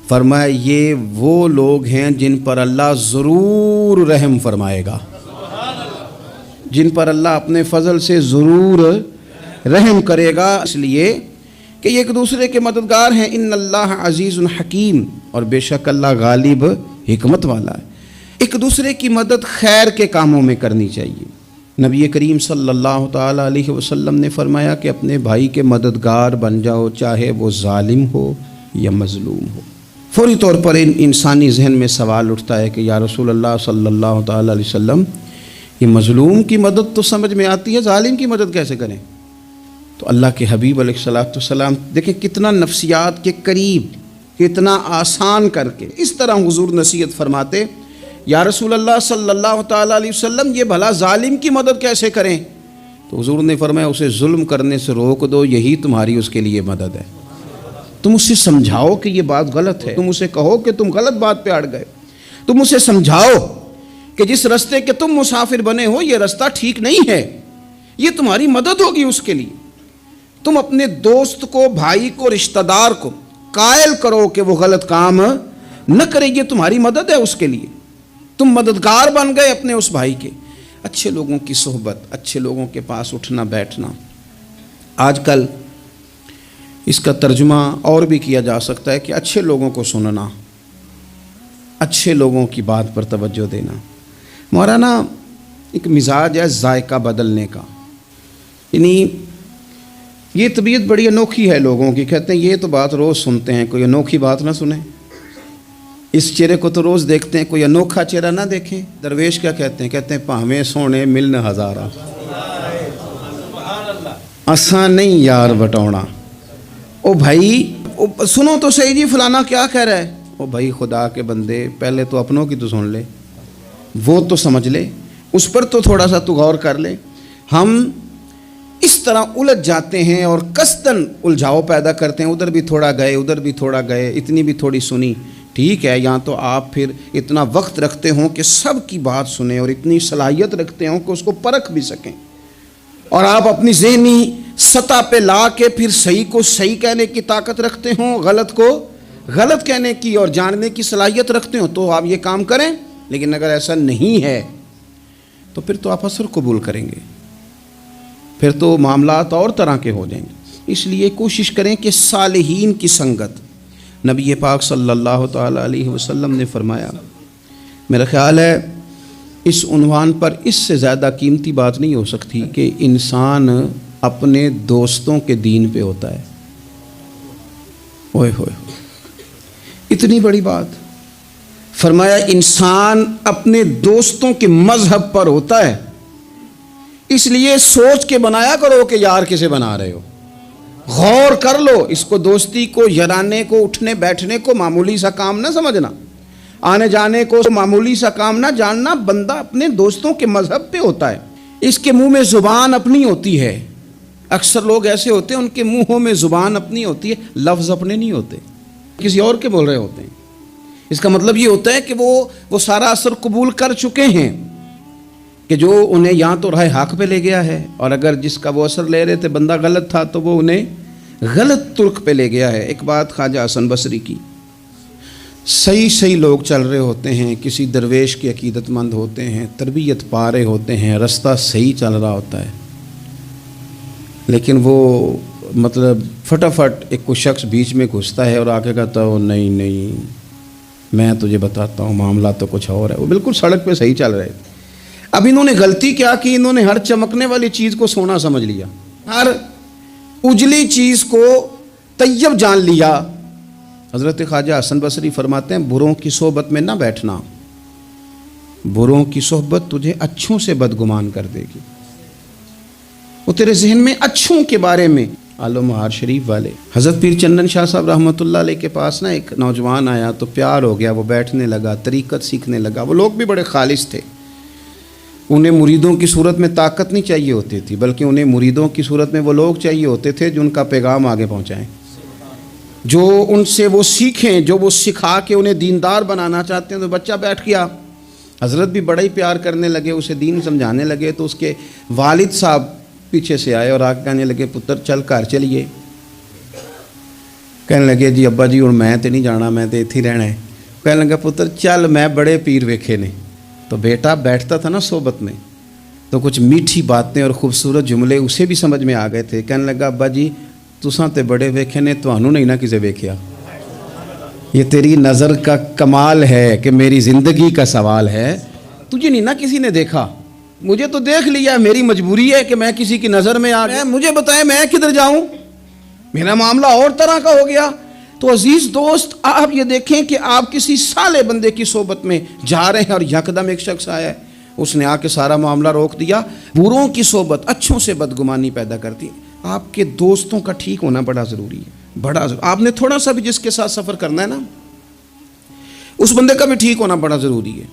فرمایا یہ وہ لوگ ہیں جن پر اللہ ضرور رحم فرمائے گا، جن پر اللہ اپنے فضل سے ضرور رحم کرے گا، اس لیے کہ یہ ایک دوسرے کے مددگار ہیں. ان اللہ عزیز حکیم، اور بے شک اللہ غالب حکمت والا ہے. ایک دوسرے کی مدد خیر کے کاموں میں کرنی چاہیے. نبی کریم صلی اللہ تعالیٰ علیہ وسلم نے فرمایا کہ اپنے بھائی کے مددگار بن جاؤ، چاہے وہ ظالم ہو یا مظلوم ہو. فوری طور پر انسانی ذہن میں سوال اٹھتا ہے کہ یا رسول اللہ صلی اللہ تعالیٰ علیہ وسلم، یہ مظلوم کی مدد تو سمجھ میں آتی ہے، ظالم کی مدد کیسے کریں؟ تو اللہ کے حبیب علیہ الصلوۃ والسلام دیکھیں کتنا نفسیات کے قریب، کتنا آسان کر کے اس طرح حضور نصیحت فرماتے، یا رسول اللہ صلی اللہ تعالیٰ علیہ وسلم یہ بھلا ظالم کی مدد کیسے کریں؟ تو حضور نے فرمایا اسے ظلم کرنے سے روک دو، یہی تمہاری اس کے لیے مدد ہے. تم اسے سمجھاؤ کہ یہ بات غلط ہے، تم اسے کہو کہ تم غلط بات پہ اڑ گئے، تم اسے سمجھاؤ کہ جس رستے کے تم مسافر بنے ہو یہ رستہ ٹھیک نہیں ہے، یہ تمہاری مدد ہوگی اس کے لیے. تم اپنے دوست کو، بھائی کو، رشتہ دار کو قائل کرو کہ وہ غلط کام نہ کرے، یہ تمہاری مدد ہے اس کے لیے. تم مددگار بن گئے اپنے اس بھائی کے. اچھے لوگوں کی صحبت، اچھے لوگوں کے پاس اٹھنا بیٹھنا. آج کل اس کا ترجمہ اور بھی کیا جا سکتا ہے کہ اچھے لوگوں کو سننا، اچھے لوگوں کی بات پر توجہ دینا. ہمارا نا ایک مزاج ہے ذائقہ بدلنے کا، یعنی یہ طبیعت بڑی انوکھی ہے لوگوں کی. کہتے ہیں یہ تو بات روز سنتے ہیں، کوئی انوکھی بات نہ سنیں. اس چہرے کو تو روز دیکھتے ہیں، کوئی انوکھا چہرہ نہ دیکھیں. درویش کیا کہتے ہیں؟ کہتے ہیں پاویں سونے ملن ہزارہ، اساں نہیں یار بٹونا. او بھائی سنو تو صحیح جی فلانا کیا کہہ رہا ہے. او بھائی خدا کے بندے پہلے تو اپنوں کی تو سن لے، وہ تو سمجھ لے، اس پر تو تھوڑا سا تو غور کر لے. ہم اس طرح الجھ جاتے ہیں اور قصداً الجھاؤ پیدا کرتے ہیں، ادھر بھی تھوڑا گئے، ادھر بھی تھوڑا گئے، اتنی بھی تھوڑی سنی. ٹھیک ہے، یا تو آپ پھر اتنا وقت رکھتے ہوں کہ سب کی بات سنیں اور اتنی صلاحیت رکھتے ہوں کہ اس کو پرکھ بھی سکیں، اور آپ اپنی ذہنی سطح پہ لا کے پھر صحیح کو صحیح کہنے کی طاقت رکھتے ہوں، غلط کو غلط کہنے کی اور جاننے کی صلاحیت رکھتے ہوں، تو آپ یہ کام کریں. لیکن اگر ایسا نہیں ہے تو پھر تو آپ اثر قبول کریں گے، پھر تو معاملات اور طرح کے ہو جائیں گے. اس لیے کوشش کریں کہ صالحین کی سنگت. نبی پاک صلی اللہ تعالیٰ علیہ وسلم نے فرمایا، میرا خیال ہے اس عنوان پر اس سے زیادہ قیمتی بات نہیں ہو سکتی کہ انسان اپنے دوستوں کے دین پہ ہوتا ہے. اوئے ہوئے، اتنی بڑی بات. فرمایا انسان اپنے دوستوں کے مذہب پر ہوتا ہے. اس لیے سوچ کے بنایا کرو کہ یار کسے بنا رہے ہو، غور کر لو. اس کو دوستی کو، یارانے کو، اٹھنے بیٹھنے کو معمولی سا کام نہ سمجھنا، آنے جانے کو معمولی سا کام نہ جاننا. بندہ اپنے دوستوں کے مذہب پہ ہوتا ہے. اس کے منہ میں زبان اپنی ہوتی ہے. اکثر لوگ ایسے ہوتے ہیں ان کے منہوں میں زبان اپنی ہوتی ہے، لفظ اپنے نہیں ہوتے، کسی اور کے بول رہے ہوتے ہیں. اس کا مطلب یہ ہوتا ہے کہ وہ سارا اثر قبول کر چکے ہیں کہ جو انہیں یہاں تو راہ حق پہ لے گیا ہے، اور اگر جس کا وہ اثر لے رہے تھے بندہ غلط تھا تو وہ انہیں غلط ترک پہ لے گیا ہے. ایک بات خواجہ حسن بصری کی، صحیح لوگ چل رہے ہوتے ہیں، کسی درویش کے عقیدت مند ہوتے ہیں، تربیت پا رہے ہوتے ہیں، رستہ صحیح چل رہا ہوتا ہے، لیکن وہ مطلب فٹافٹ ایک کوئی شخص بیچ میں گھستا ہے اور آگے کہتا ہے نہیں میں تجھے بتاتا ہوں معاملہ تو کچھ اور ہے. وہ بالکل سڑک پہ صحیح چل رہے تھے. اب انہوں نے غلطی کیا کی، انہوں نے ہر چمکنے والی چیز کو سونا سمجھ لیا، ہر اجلی چیز کو طیب جان لیا. حضرت خواجہ حسن بصری فرماتے ہیں بروں کی صحبت میں نہ بیٹھنا، بروں کی صحبت تجھے اچھوں سے بدگمان کر دے گی. وہ تیرے ذہن میں اچھوں کے بارے میں. آلو مہار شریف والے حضرت پیر چندن شاہ صاحب رحمۃ اللہ علیہ کے پاس نا ایک نوجوان آیا تو پیار ہو گیا. وہ بیٹھنے لگا, طریقت سیکھنے لگا. وہ لوگ بھی بڑے خالص تھے. انہیں مریدوں کی صورت میں طاقت نہیں چاہیے ہوتی تھی, بلکہ انہیں مریدوں کی صورت میں وہ لوگ چاہیے ہوتے تھے جو ان کا پیغام آگے پہنچائیں, جو ان سے وہ سیکھیں, جو وہ سکھا کے انہیں دیندار بنانا چاہتے ہیں. تو بچہ بیٹھ گیا. حضرت بھی بڑا ہی پیار کرنے لگے, اسے دین سمجھانے لگے. تو اس کے والد صاحب پیچھے سے آئے اور آ کے کہنے لگے, پتر چل گھر چلیے. کہنے لگے جی ابا جی اور میں تے نہیں جانا, میں تے ایتھے ہی رہنا ہے. کہنے لگا پتر چل میں بڑے پیر ویکھے نے. تو بیٹا بیٹھتا تھا نا صحبت میں, تو کچھ میٹھی باتیں اور خوبصورت جملے اسے بھی سمجھ میں آ گئے تھے. کہنے لگا ابا جی تساں تے بڑے ویکھے نے, تہانوں نہیں نہ کسے ویکھیا. یہ تیری نظر کا کمال ہے کہ میری زندگی کا سوال ہے, تجھے نہیں نہ کسی نے دیکھا, مجھے تو دیکھ لیا. میری مجبوری ہے کہ میں کسی کی نظر میں آ گیا. مجھے بتائیں میں کدھر جاؤں, میرا معاملہ اور طرح کا ہو گیا. تو عزیز دوست آپ یہ دیکھیں کہ آپ کسی سالے بندے کی صحبت میں جا رہے ہیں اور یکدم ایک شخص آیا ہے, اس نے آ کے سارا معاملہ روک دیا. بروں کی صحبت اچھوں سے بدگمانی پیدا کرتی ہے. آپ کے دوستوں کا ٹھیک ہونا بڑا ضروری ہے, بڑا ضروری. آپ نے تھوڑا سا بھی جس کے ساتھ سفر کرنا ہے نا, اس بندے کا بھی ٹھیک ہونا بڑا ضروری ہے.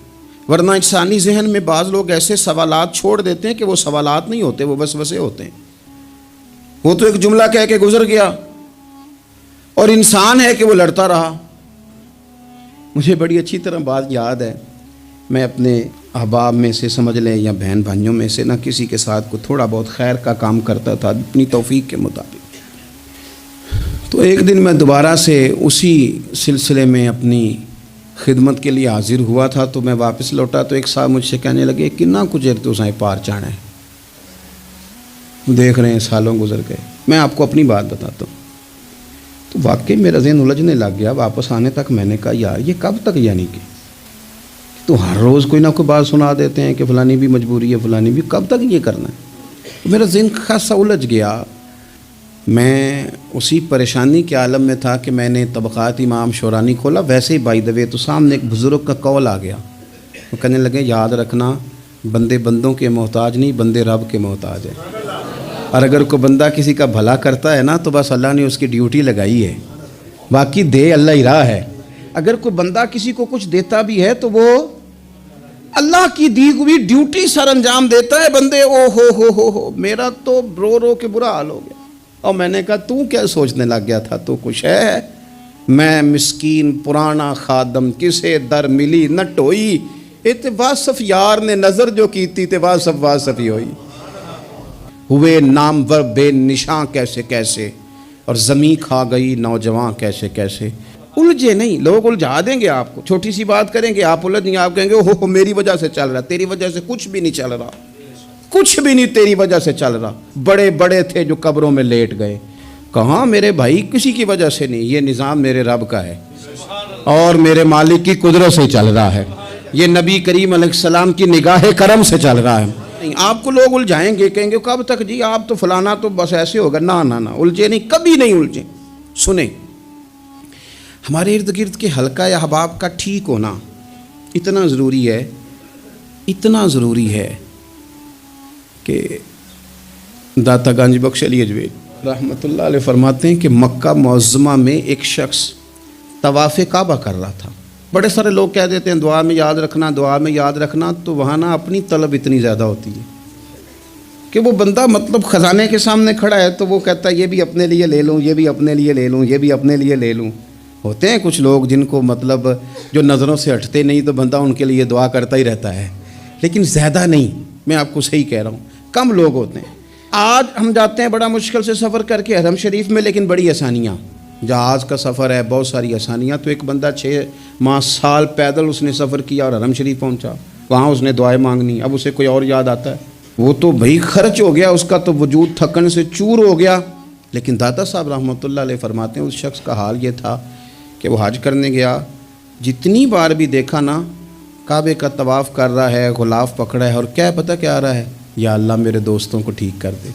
ورنہ انسانی ذہن میں بعض لوگ ایسے سوالات چھوڑ دیتے ہیں کہ وہ سوالات نہیں ہوتے, وہ وسوسے ہوتے ہیں. وہ تو ایک جملہ کہہ کے گزر گیا اور انسان ہے کہ وہ لڑتا رہا. مجھے بڑی اچھی طرح بات یاد ہے, میں اپنے احباب میں سے سمجھ لیں یا بہن بھائیوں میں سے نہ کسی کے ساتھ کو تھوڑا بہت خیر کا کام کرتا تھا اپنی توفیق کے مطابق. تو ایک دن میں دوبارہ سے اسی سلسلے میں اپنی خدمت کے لیے حاضر ہوا تھا. تو میں واپس لوٹا تو ایک صاحب مجھ سے کہنے لگے کنا کچھ تو سائیں پار چانا ہے, دیکھ رہے ہیں سالوں گزر گئے. میں آپ کو اپنی بات بتاتا ہوں. تو واقعی میرا ذہن الجھنے لگ گیا. واپس آنے تک میں نے کہا یار یہ کب تک, یعنی کہ تو ہر روز کوئی نہ کوئی بات سنا دیتے ہیں کہ فلانی بھی مجبوری ہے, فلانی بھی, کب تک یہ کرنا ہے. تو میرا ذہن خاصا الجھ گیا. میں اسی پریشانی کے عالم میں تھا کہ میں نے طبقات امام شورانی کھولا. ویسے ہی بائی دا وے تو سامنے ایک بزرگ کا قول آ گیا. وہ کہنے لگے یاد رکھنا بندے بندوں کے محتاج نہیں, بندے رب کے محتاج ہیں. اور اگر کوئی بندہ کسی کا بھلا کرتا ہے نا تو بس اللہ نے اس کی ڈیوٹی لگائی ہے, باقی دے اللہ ہی راہ ہے. اگر کوئی بندہ کسی کو کچھ دیتا بھی ہے تو وہ اللہ کی دی ہوئی ڈیوٹی سر انجام دیتا ہے. بندے او ہو میرا تو رو رو کے برا حال ہو گیا. اور میں نے کہا تو کیا سوچنے لگ گیا تھا, تو کچھ ہے, میں مسکین پرانا خادم کسے در ملی نہ ٹوئی, ات واصف یار نے نظر جو کیتی تے واصف ہی ہوئی. ہوئے نامور بے نشاں کیسے کیسے, اور زمیں کھا گئی نوجوان کیسے کیسے. الجھے نہیں, لوگ الجھا دیں گے آپ کو, چھوٹی سی بات کریں گے آپ الجھ نہیں, آپ کہیں گے ہو میری وجہ سے چل رہا. تیری وجہ سے کچھ بھی نہیں چل رہا, کچھ بھی نہیں تیری وجہ سے چل رہا. بڑے بڑے تھے جو قبروں میں لیٹ گئے, کہاں میرے بھائی کسی کی وجہ سے نہیں, یہ نظام میرے رب کا ہے اور میرے مالک کی قدرت سے چل رہا ہے. یہ نبی کریم علیہ السلام کی نگاہ کرم سے چل رہا ہے. آپ کو لوگ الجھائیں گے, کہیں گے کب تک جی آپ تو فلانا تو بس ایسے ہوگا. نہ الجھے نہیں, کبھی نہیں الجھے. سنیں, ہمارے ارد گرد کے حلقہ یا احباب کا ٹھیک ہونا اتنا ضروری ہے, اتنا ضروری ہے کہ داتا گنج بخش علی اجوید رحمۃ اللہ علیہ فرماتے ہیں کہ مکہ معظمہ میں ایک شخص طواف کعبہ کر رہا تھا. بڑے سارے لوگ کہہ دیتے ہیں دعا میں یاد رکھنا, دعا میں یاد رکھنا. تو وہاں نا اپنی طلب اتنی زیادہ ہوتی ہے کہ وہ بندہ مطلب خزانے کے سامنے کھڑا ہے تو وہ کہتا ہے یہ بھی اپنے لیے لے لوں, یہ بھی اپنے لیے لے لوں, یہ بھی اپنے لیے لے لوں. ہوتے ہیں کچھ لوگ جن کو مطلب جو نظروں سے ہٹتے نہیں, تو بندہ ان کے لیے دعا کرتا ہی رہتا ہے, لیکن زیادہ نہیں. میں آپ کو صحیح کہہ رہا ہوں, کم لوگ ہوتے ہیں. آج ہم جاتے ہیں بڑا مشکل سے سفر کر کے حرم شریف میں, لیکن بڑی آسانیاں, جہاز کا سفر ہے, بہت ساری آسانیاں. تو ایک بندہ 6 ماہ سال پیدل اس نے سفر کیا اور حرم شریف پہنچا, وہاں اس نے دعائیں مانگنی. اب اسے کوئی اور یاد آتا ہے, وہ تو بھائی خرچ ہو گیا, اس کا تو وجود تھکن سے چور ہو گیا. لیکن داتا صاحب رحمۃ اللہ علیہ فرماتے ہیں اس شخص کا حال یہ تھا کہ وہ حج کرنے گیا, جتنی بار بھی دیکھا نا کعبے کا طواف کر رہا ہے, غلاف پکڑا ہے, اور کیا پتہ کیا آ رہا ہے, یا اللہ میرے دوستوں کو ٹھیک کر دے,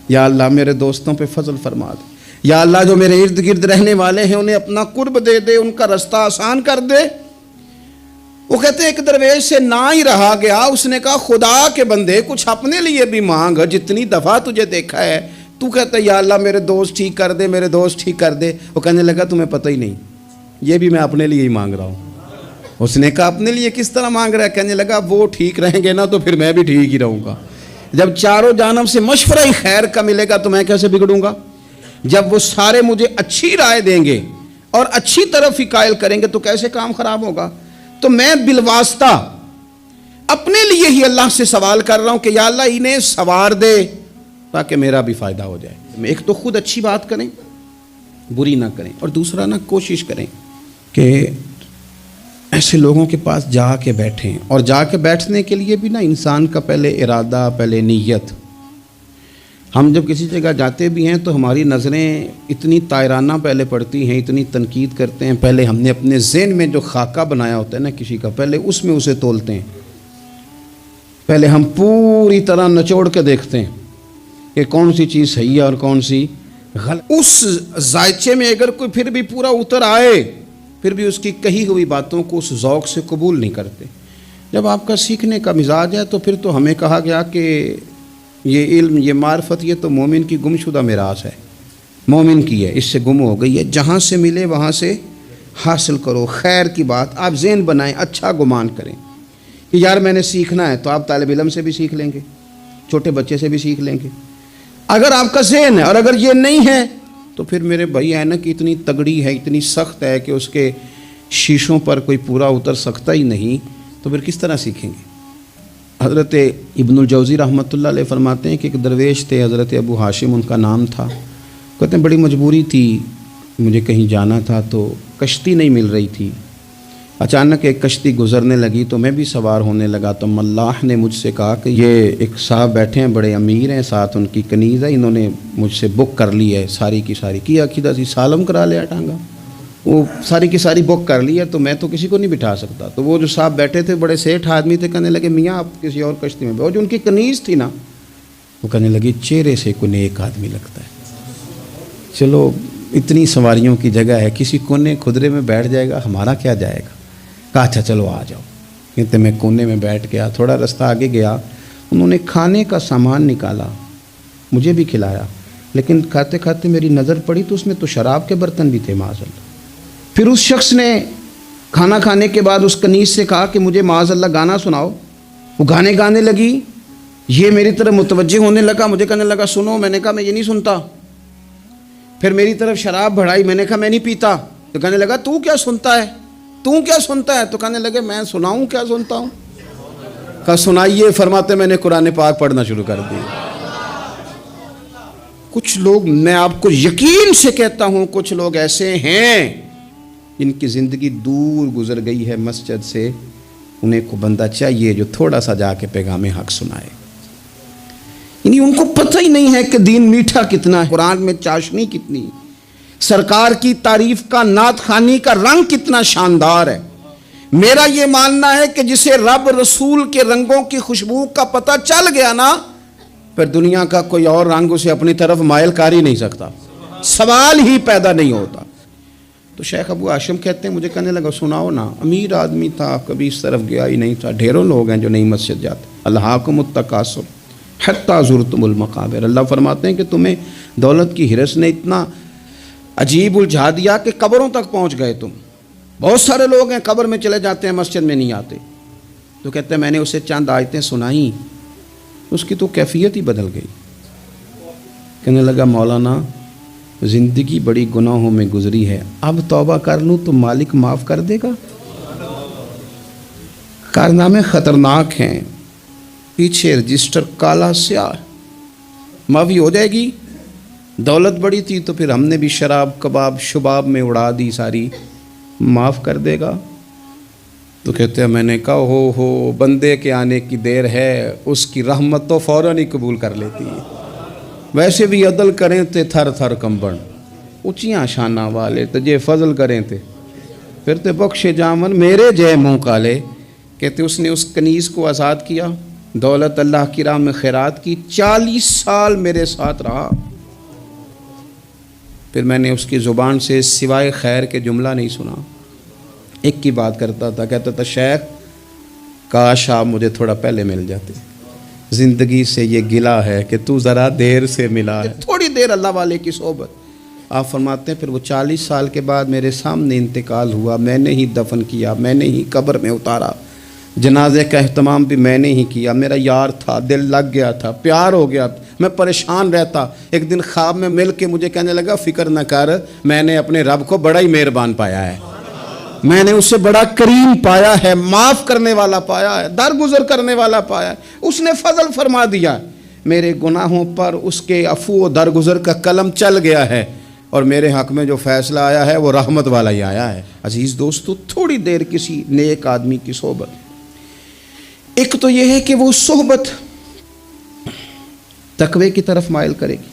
یا اللہ میرے دوستوں پہ فضل فرما دے, یا اللہ جو میرے ارد گرد رہنے والے ہیں انہیں اپنا قرب دے دے, ان کا رستہ آسان کر دے. وہ کہتے ہیں ایک درویش سے نہ ہی رہا گیا، اس نے کہا خدا کے بندے کچھ اپنے لیے بھی مانگ، جتنی دفعہ تجھے دیکھا ہے تو کہتا ہے یا اللہ میرے دوست ٹھیک کر دے، میرے دوست ٹھیک کر دے۔ وہ کہنے لگا تمہیں پتہ ہی نہیں، یہ بھی میں اپنے لیے ہی مانگ رہا ہوں۔ اس نے کہا اپنے لیے کس طرح مانگ رہا ہے؟ کہنے لگا وہ ٹھیک رہیں گے نا تو پھر میں بھی ٹھیک ہی رہوں گا۔ جب چاروں جانب سے مشورہ ہی خیر کا ملے گا تو میں کیسے بگڑوں گا؟ جب وہ سارے مجھے اچھی رائے دیں گے اور اچھی طرف ہی قائل کریں گے تو کیسے کام خراب ہوگا؟ تو میں بالواسطہ اپنے لیے ہی اللہ سے سوال کر رہا ہوں کہ یا اللہ انہیں سوار دے تاکہ میرا بھی فائدہ ہو جائے۔ ایک تو خود اچھی بات کریں، بری نہ کریں، اور دوسرا نہ کوشش کریں کہ ایسے لوگوں کے پاس جا کے بیٹھیں، اور جا کے بیٹھنے کے لیے بھی نا انسان کا پہلے ارادہ، پہلے نیت۔ ہم جب کسی جگہ جاتے بھی ہیں تو ہماری نظریں اتنی طائرانہ پہلے پڑتی ہیں، اتنی تنقید کرتے ہیں، پہلے ہم نے اپنے ذہن میں جو خاکہ بنایا ہوتا ہے نا کسی کا، پہلے اس میں اسے تولتے ہیں، پہلے ہم پوری طرح نچوڑ کے دیکھتے ہیں کہ کون سی چیز صحیح ہے اور کون سی غلط۔ اس ذائچے میں اگر کوئی پھر بھی پورا اتر آئے، پھر بھی اس کی کہی ہوئی باتوں کو اس ذوق سے قبول نہیں کرتے۔ جب آپ کا سیکھنے کا مزاج ہے تو پھر تو ہمیں کہا گیا کہ یہ علم، یہ معرفت، یہ تو مومن کی گمشدہ میراث ہے، مومن کی ہے، اس سے گم ہو گئی ہے، جہاں سے ملے وہاں سے حاصل کرو۔ خیر کی بات آپ ذہن بنائیں، اچھا گمان کریں کہ یار میں نے سیکھنا ہے، تو آپ طالب علم سے بھی سیکھ لیں گے، چھوٹے بچے سے بھی سیکھ لیں گے۔ اگر آپ کا ذہن ہے اور اگر یہ نہیں ہے تو پھر میرے بھائی اینک اتنی تگڑی ہے، اتنی سخت ہے کہ اس کے شیشوں پر کوئی پورا اتر سکتا ہی نہیں، تو پھر کس طرح سیکھیں گے؟ حضرت ابن الجوزی رحمۃ اللہ علیہ فرماتے ہیں کہ ایک درویش تھے، حضرت ابو ہاشم ان کا نام تھا۔ کہتے ہیں بڑی مجبوری تھی، مجھے کہیں جانا تھا تو کشتی نہیں مل رہی تھی، اچانک ایک کشتی گزرنے لگی تو میں بھی سوار ہونے لگا، تو ملاح نے مجھ سے کہا کہ یہ ایک صاحب بیٹھے ہیں، بڑے امیر ہیں، ساتھ ان کی کنیز ہے، انہوں نے مجھ سے بک کر لی ہے ساری کی ساری، کیا عقیدہ سی سالم کرا لیا ٹانگا، وہ ساری کی ساری بک کر لی ہے، تو میں تو کسی کو نہیں بٹھا سکتا۔ تو وہ جو صاحب بیٹھے تھے بڑے سیٹھ آدمی تھے، کہنے لگے میاں آپ کسی اور کشتی میں، جو ان کی کنیز تھی نا، وہ کہنے لگی چہرے سے کوئی نیک آدمی لگتا ہے، چلو اتنی سواریوں کی جگہ ہے، کسی کونے خدرے میں بیٹھ جائے گا، ہمارا کیا جائے گا؟ کہا اچھا چلو آ جاؤ۔ کہتے میں کونے میں بیٹھ گیا، تھوڑا رستہ آگے گیا، انہوں نے کھانے کا سامان نکالا، مجھے بھی کھلایا، لیکن کھاتے کھاتے میری نظر پڑی تو اس میں تو شراب کے برتن بھی تھے معاذ اللہ۔ پھر اس شخص نے کھانا کھانے کے بعد اس کنیز سے کہا کہ مجھے معاذ اللہ گانا سناؤ، وہ گانے گانے لگی، یہ میری طرف متوجہ ہونے لگا، مجھے کہنے لگا سنو، میں نے کہا میں یہ نہیں سنتا۔ پھر میری طرف شراب بڑھائی، میں نے کہا میں نہیں پیتا، تو کہنے لگا تو کیا سنتا ہے، تو کیا سنتا ہے؟ تو کہنے لگے میں سناؤں کیا سنتا ہوں؟ کہا سنائیے، فرماتے میں نے قرآن پاک پڑھنا شروع کر دیا۔ کچھ لوگ، میں آپ کو یقین سے کہتا ہوں، کچھ لوگ ایسے ہیں جن کی زندگی دور گزر گئی ہے مسجد سے، انہیں کو بندہ چاہیے جو تھوڑا سا جا کے پیغام حق سنائے، یعنی ان کو پتہ ہی نہیں ہے کہ دین میٹھا کتنا ہے، قرآن میں چاشنی کتنی، سرکار کی تعریف کا، نعت خوانی کا رنگ کتنا شاندار ہے۔ میرا یہ ماننا ہے کہ جسے رب رسول کے رنگوں کی خوشبو کا پتہ چل گیا نا، پھر دنیا کا کوئی اور رنگ اسے اپنی طرف مائل کر ہی نہیں سکتا، سوال ہی پیدا نہیں ہوتا۔ تو شیخ ابو ہاشم کہتے ہیں مجھے کہنے لگا سناؤ نا، امیر آدمی تھا، کبھی اس طرف گیا ہی نہیں تھا، ڈھیروں لوگ ہیں جو نہیں مسجد جاتے، الہاکم التکاثر حتی زرتم المقابر، اللہ فرماتے ہیں کہ تمہیں دولت کی ہرس نے اتنا عجیب الجھا دیا کہ قبروں تک پہنچ گئے تم۔ بہت سارے لوگ ہیں قبر میں چلے جاتے ہیں، مسجد میں نہیں آتے۔ تو کہتے ہیں میں نے اسے چند آیتیں سنائیں، اس کی تو کیفیت ہی بدل گئی۔ کہنے لگا مولانا زندگی بڑی گناہوں میں گزری ہے، اب توبہ کر لوں تو مالک معاف کر دے گا؟ کارنامے خطرناک ہیں، پیچھے رجسٹر کالا سیاہ، معافی ہو جائے گی۔ دولت بڑی تھی تو پھر ہم نے بھی شراب کباب شباب میں اڑا دی ساری، معاف کر دے گا؟ تو کہتے ہیں میں نے کہا ہو بندے کے آنے کی دیر ہے، اس کی رحمت تو فوراً ہی قبول کر لیتی ہے، ویسے بھی عدل کریں تے تھر تھر کمبن، اونچیاں شانہ والے تجھے فضل کریں تے پھر تے بخشے جامن میرے جے منہ کالے۔ کہتے اس نے اس کنیز کو آزاد کیا، دولت اللہ کی راہ میں خیرات کی، 40 سال میرے ساتھ رہا، پھر میں نے اس کی زبان سے سوائے خیر کے جملہ نہیں سنا۔ ایک کی بات کرتا تھا، کہتا تھا شیخ کاش آپ مجھے تھوڑا پہلے مل جاتے، زندگی سے یہ گلہ ہے کہ تو ذرا دیر سے ملا ہے، تھوڑی دیر اللہ والے کی صحبت۔ آپ فرماتے ہیں پھر وہ 40 سال کے بعد میرے سامنے انتقال ہوا، میں نے ہی دفن کیا، میں نے ہی قبر میں اتارا، جنازے کا اہتمام بھی میں نے ہی کیا، میرا یار تھا، دل لگ گیا تھا، پیار ہو گیا، میں پریشان رہتا۔ ایک دن خواب میں مل کے مجھے کہنے لگا فکر نہ کر، میں نے اپنے رب کو بڑا ہی مہربان پایا ہے، میں نے اسے بڑا کریم پایا ہے، معاف کرنے والا پایا ہے، درگزر کرنے والا پایا ہے، اس نے فضل فرما دیا، میرے گناہوں پر اس کے عفو و درگزر کا قلم چل گیا ہے، اور میرے حق میں جو فیصلہ آیا ہے وہ رحمت والا ہی آیا ہے۔ عزیز دوستو، تھوڑی دیر کسی نیک آدمی کی صحبت، ایک تو یہ ہے کہ وہ صحبت تقوی کی طرف مائل کرے گی،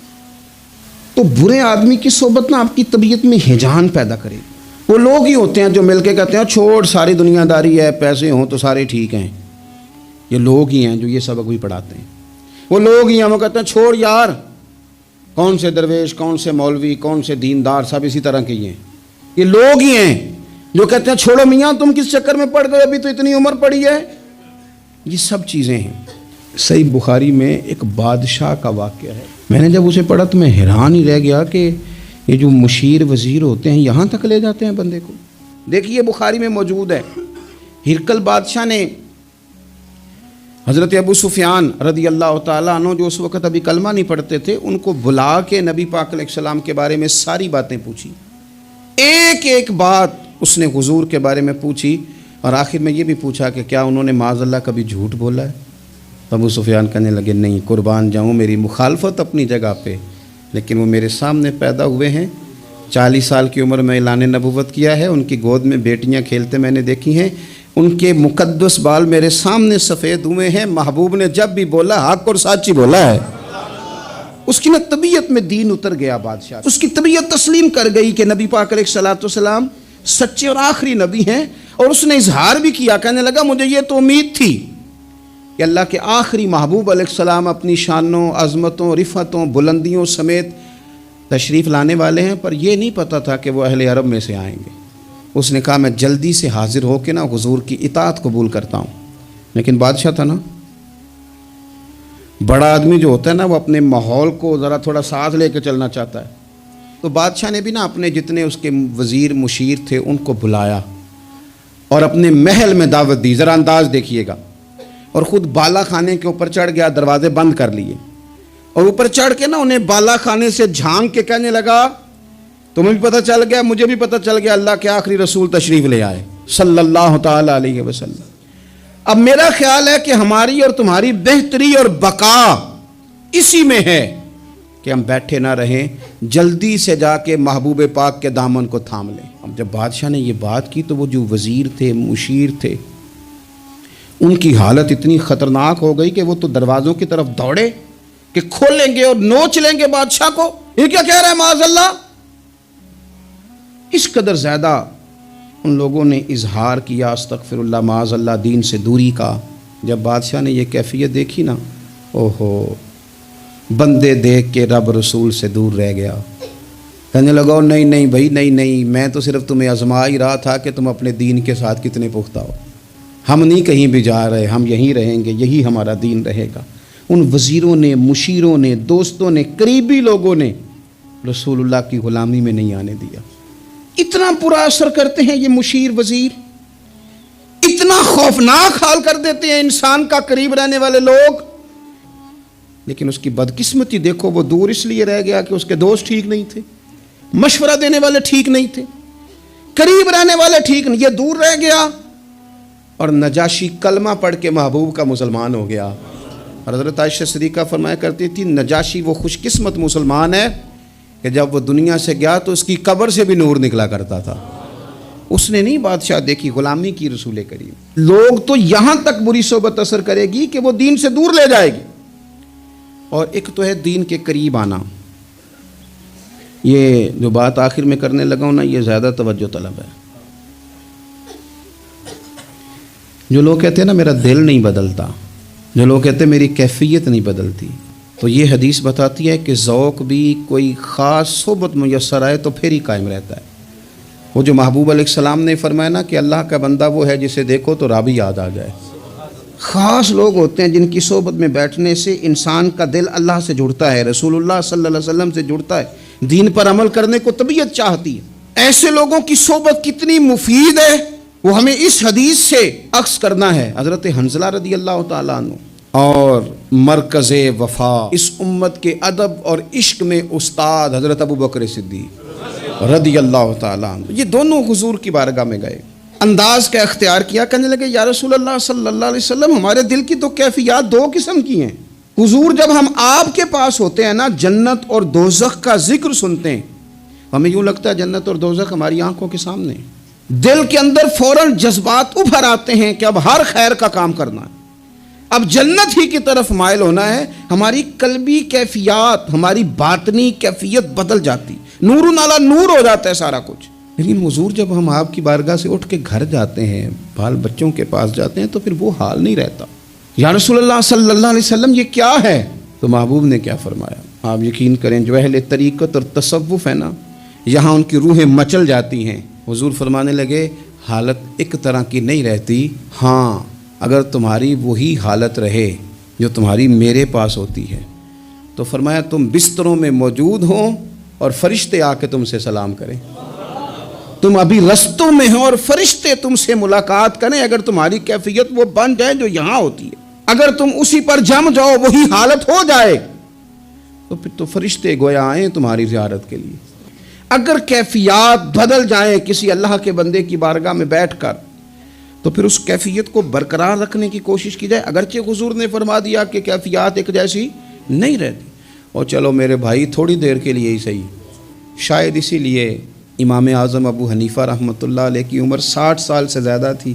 تو برے آدمی کی صحبت نہ آپ کی طبیعت میں ہجان پیدا کرے گی۔ وہ لوگ ہی ہوتے ہیں جو مل کے کہتے ہیں چھوڑ ساری دنیا داری ہے، پیسے ہوں تو سارے ٹھیک ہیں، یہ لوگ ہی ہیں جو یہ سبق بھی پڑھاتے ہیں۔ وہ لوگ ہی ہیں وہ کہتے ہیں چھوڑ یار، کون سے درویش، کون سے مولوی، کون سے دیندار، سب اسی طرح کے ہی ہیں۔ یہ لوگ ہی ہیں جو کہتے ہیں چھوڑو میاں تم کس چکر میں پڑ گئے، ابھی تو اتنی عمر پڑی ہے۔ یہ سب چیزیں ہیں۔ صحیح بخاری میں ایک بادشاہ کا واقعہ ہے، میں نے جب اسے پڑھا تو میں حیران ہی رہ گیا کہ یہ جو مشیر وزیر ہوتے ہیں یہاں تک لے جاتے ہیں بندے کو۔ دیکھیے بخاری میں موجود ہے، ہرقل بادشاہ نے حضرت ابو سفیان رضی اللہ تعالیٰ عنہ جو اس وقت ابھی کلمہ نہیں پڑھتے تھے، ان کو بلا کے نبی پاک علیہ السلام کے بارے میں ساری باتیں پوچھی، ایک ایک بات اس نے حضور کے بارے میں پوچھی، اور آخر میں یہ بھی پوچھا کہ کیا انہوں نے معاذ اللہ کبھی جھوٹ بولا ہے؟ ابو سفیان کہنے لگے نہیں، قربان جاؤں میری مخالفت اپنی جگہ پہ، لیکن وہ میرے سامنے پیدا ہوئے ہیں، 40 سال کی عمر میں اعلان نبوت کیا ہے، ان کی گود میں بیٹیاں کھیلتے میں نے دیکھی ہیں، ان کے مقدس بال میرے سامنے سفید ہوئے ہیں، محبوب نے جب بھی بولا حق اور سچی بولا ہے۔ اس کی طبیعت میں دین اتر گیا، بادشاہ اس کی طبیعت تسلیم کر گئی کہ نبی پاک علیہ السلام سچے اور آخری نبی ہیں، اور اس نے اظہار بھی کیا، کہنے لگا مجھے یہ تو امید تھی کہ اللہ کے آخری محبوب علیہ السلام اپنی شانوں، عظمتوں، رفعتوں، بلندیوں سمیت تشریف لانے والے ہیں، پر یہ نہیں پتہ تھا کہ وہ اہل عرب میں سے آئیں گے۔ اس نے کہا میں جلدی سے حاضر ہو کے نا حضور کی اطاعت قبول کرتا ہوں، لیکن بادشاہ تھا نا، بڑا آدمی جو ہوتا ہے نا وہ اپنے ماحول کو ذرا تھوڑا ساتھ لے کے چلنا چاہتا ہے، تو بادشاہ نے بھی نا اپنے جتنے اس کے وزیر مشیر تھے ان کو بلایا اور اپنے محل میں دعوت دی، ذرا انداز دیکھیے گا، اور خود بالا خانے کے اوپر چڑھ گیا، دروازے بند کر لیے، اور اوپر چڑھ کے نا انہیں بالا خانے سے جھانک کے کہنے لگا تمہیں بھی پتہ چل گیا، مجھے بھی پتہ چل گیا، اللہ کے آخری رسول تشریف لے آئے صلی اللہ تعالی علیہ وسلم۔ اب میرا خیال ہے کہ ہماری اور تمہاری بہتری اور بقا اسی میں ہے کہ ہم بیٹھے نہ رہیں، جلدی سے جا کے محبوب پاک کے دامن کو تھام لیں۔ اب جب بادشاہ نے یہ بات کی تو وہ جو وزیر تھے، مشیر تھے، ان کی حالت اتنی خطرناک ہو گئی کہ وہ تو دروازوں کی طرف دوڑے کہ کھولیں گے اور نوچ لیں گے بادشاہ کو، یہ کیا کہہ رہا ہے معاذ اللہ۔ اس قدر زیادہ ان لوگوں نے اظہار کیا استغفر اللہ معاذ اللہ دین سے دوری کا۔ جب بادشاہ نے یہ کیفیت دیکھی نا، اوہو، بندے دیکھ کے رب رسول سے دور رہ گیا، کہنے لگا نہیں نہیں بھائی، نہیں، میں تو صرف تمہیں آزما ہی رہا تھا کہ تم اپنے دین کے ساتھ کتنے پختہ ہو، ہم نہیں کہیں بھی جا رہے، ہم یہیں رہیں گے، یہی ہمارا دین رہے گا۔ ان وزیروں نے، مشیروں نے، دوستوں نے، قریبی لوگوں نے رسول اللہ کی غلامی میں نہیں آنے دیا۔ اتنا برا اثر کرتے ہیں یہ مشیر وزیر، اتنا خوفناک حال کر دیتے ہیں انسان کا قریب رہنے والے لوگ، لیکن اس کی بدقسمتی دیکھو، وہ دور اس لیے رہ گیا کہ اس کے دوست ٹھیک نہیں تھے، مشورہ دینے والے ٹھیک نہیں تھے، قریب رہنے والے ٹھیک نہیں، یہ دور رہ گیا، اور نجاشی کلمہ پڑھ کے محبوب کا مسلمان ہو گیا۔ اور حضرت عائشہ صدیقہ فرمایا کرتی تھی نجاشی وہ خوش قسمت مسلمان ہے کہ جب وہ دنیا سے گیا تو اس کی قبر سے بھی نور نکلا کرتا تھا۔ اس نے نہیں بادشاہ دیکھی، غلامی کی رسول کریم۔ لوگ تو یہاں تک بری صحبت اثر کرے گی کہ وہ دین سے دور لے جائے گی۔ اور ایک تو ہے دین کے قریب آنا، یہ جو بات آخر میں کرنے لگا ہوں نا، یہ زیادہ توجہ طلب ہے۔ جو لوگ کہتے ہیں نا میرا دل نہیں بدلتا، جو لوگ کہتے ہیں میری کیفیت نہیں بدلتی، تو یہ حدیث بتاتی ہے کہ ذوق بھی کوئی خاص صحبت میسر آئے تو پھر ہی قائم رہتا ہے۔ وہ جو محبوب علیہ السلام نے فرمایا نا کہ اللہ کا بندہ وہ ہے جسے دیکھو تو رب یاد آ جائے، خاص لوگ ہوتے ہیں جن کی صحبت میں بیٹھنے سے انسان کا دل اللہ سے جڑتا ہے، رسول اللہ صلی اللہ علیہ وسلم سے جڑتا ہے، دین پر عمل کرنے کو طبیعت چاہتی ہے۔ ایسے لوگوں کی صحبت کتنی مفید ہے وہ ہمیں اس حدیث سے عکس کرنا ہے۔ حضرت حنظلہ رضی اللہ تعالیٰ عنہ اور مرکز وفا، اس امت کے ادب اور عشق میں استاد حضرت ابوبکر صدیق رضی اللہ تعالیٰ عنہ، یہ دونوں حضور کی بارگاہ میں گئے، انداز کا اختیار کیا، کہنے لگے یا رسول اللہ صلی اللہ علیہ وسلم، ہمارے دل کی تو کیفیات دو قسم کی ہیں۔ حضور جب ہم آپ کے پاس ہوتے ہیں نا، جنت اور دوزخ کا ذکر سنتے ہیں، ہمیں یوں لگتا ہے جنت اور دوزخ ہماری آنکھوں کے سامنے، دل کے اندر فوراً جذبات ابھر آتے ہیں کہ اب ہر خیر کا کام کرنا ہے، اب جنت ہی کی طرف مائل ہونا ہے۔ ہماری قلبی کیفیات، ہماری باطنی کیفیت بدل جاتی، نور علی نور ہو جاتا ہے سارا کچھ۔ لیکن حضور جب ہم آپ کی بارگاہ سے اٹھ کے گھر جاتے ہیں، بال بچوں کے پاس جاتے ہیں، تو پھر وہ حال نہیں رہتا۔ یا رسول اللہ صلی اللہ علیہ وسلم یہ کیا ہے؟ تو محبوب نے کیا فرمایا؟ آپ یقین کریں، جو اہل طریقت اور تصوف ہے نا، یہاں ان کی روحیں مچل جاتی ہیں۔ حضور فرمانے لگے حالت ایک طرح کی نہیں رہتی، ہاں اگر تمہاری وہی حالت رہے جو تمہاری میرے پاس ہوتی ہے، تو فرمایا تم بستروں میں موجود ہوں اور فرشتے آ کے تم سے سلام کریں، تم ابھی رستوں میں ہو اور فرشتے تم سے ملاقات کریں، اگر تمہاری کیفیت وہ بن جائے جو یہاں ہوتی ہے، اگر تم اسی پر جم جاؤ، وہی حالت ہو جائے، تو پھر تو فرشتے گویا آئیں تمہاری زیارت کے لیے۔ اگر کیفیات بدل جائیں کسی اللہ کے بندے کی بارگاہ میں بیٹھ کر، تو پھر اس کیفیت کو برقرار رکھنے کی کوشش کی جائے، اگرچہ حضور نے فرما دیا کہ کیفیات ایک جیسی نہیں رہتی، اور چلو میرے بھائی تھوڑی دیر کے لیے ہی صحیح۔ شاید اسی لیے امام اعظم ابو حنیفہ رحمۃ اللہ علیہ کی عمر 60 سال سے زیادہ تھی،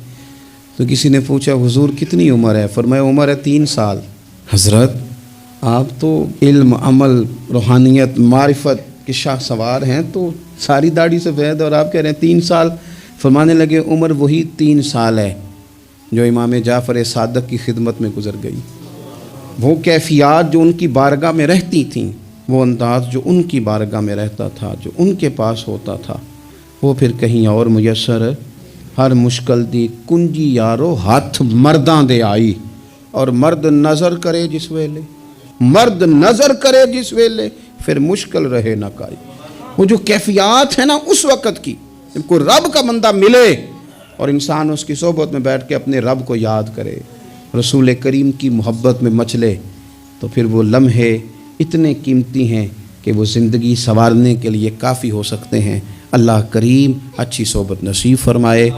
تو کسی نے پوچھا حضور کتنی عمر ہے؟ فرمایا عمر ہے 3 سال۔ حضرت آپ تو علم، عمل، روحانیت، معرفت کے شاہ سوار ہیں، تو ساری داڑھی سفید اور آپ کہہ رہے ہیں 3 سال۔ فرمانے لگے عمر وہی 3 سال ہے جو امام جعفر صادق کی خدمت میں گزر گئی۔ وہ کیفیات جو ان کی بارگاہ میں رہتی تھیں، وہ انداز جو ان کی بارگاہ میں رہتا تھا، جو ان کے پاس ہوتا تھا، وہ پھر کہیں اور میسر ہر مشکل دی کنجی یارو ہاتھ مرداں دے آئی، اور مرد نظر کرے جس ویلے، مرد نظر کرے جس ویلے، پھر مشکل رہے نہ کائی۔ وہ جو کیفیات ہے نا اس وقت کی، جب کوئی رب کا بندہ ملے اور انسان اس کی صحبت میں بیٹھ کے اپنے رب کو یاد کرے، رسول کریم کی محبت میں مچلے، تو پھر وہ لمحے اتنے قیمتی ہیں کہ وہ زندگی سنوارنے کے لیے کافی ہو سکتے ہیں۔ اللہ کریم اچھی صحبت نصیب فرمائے۔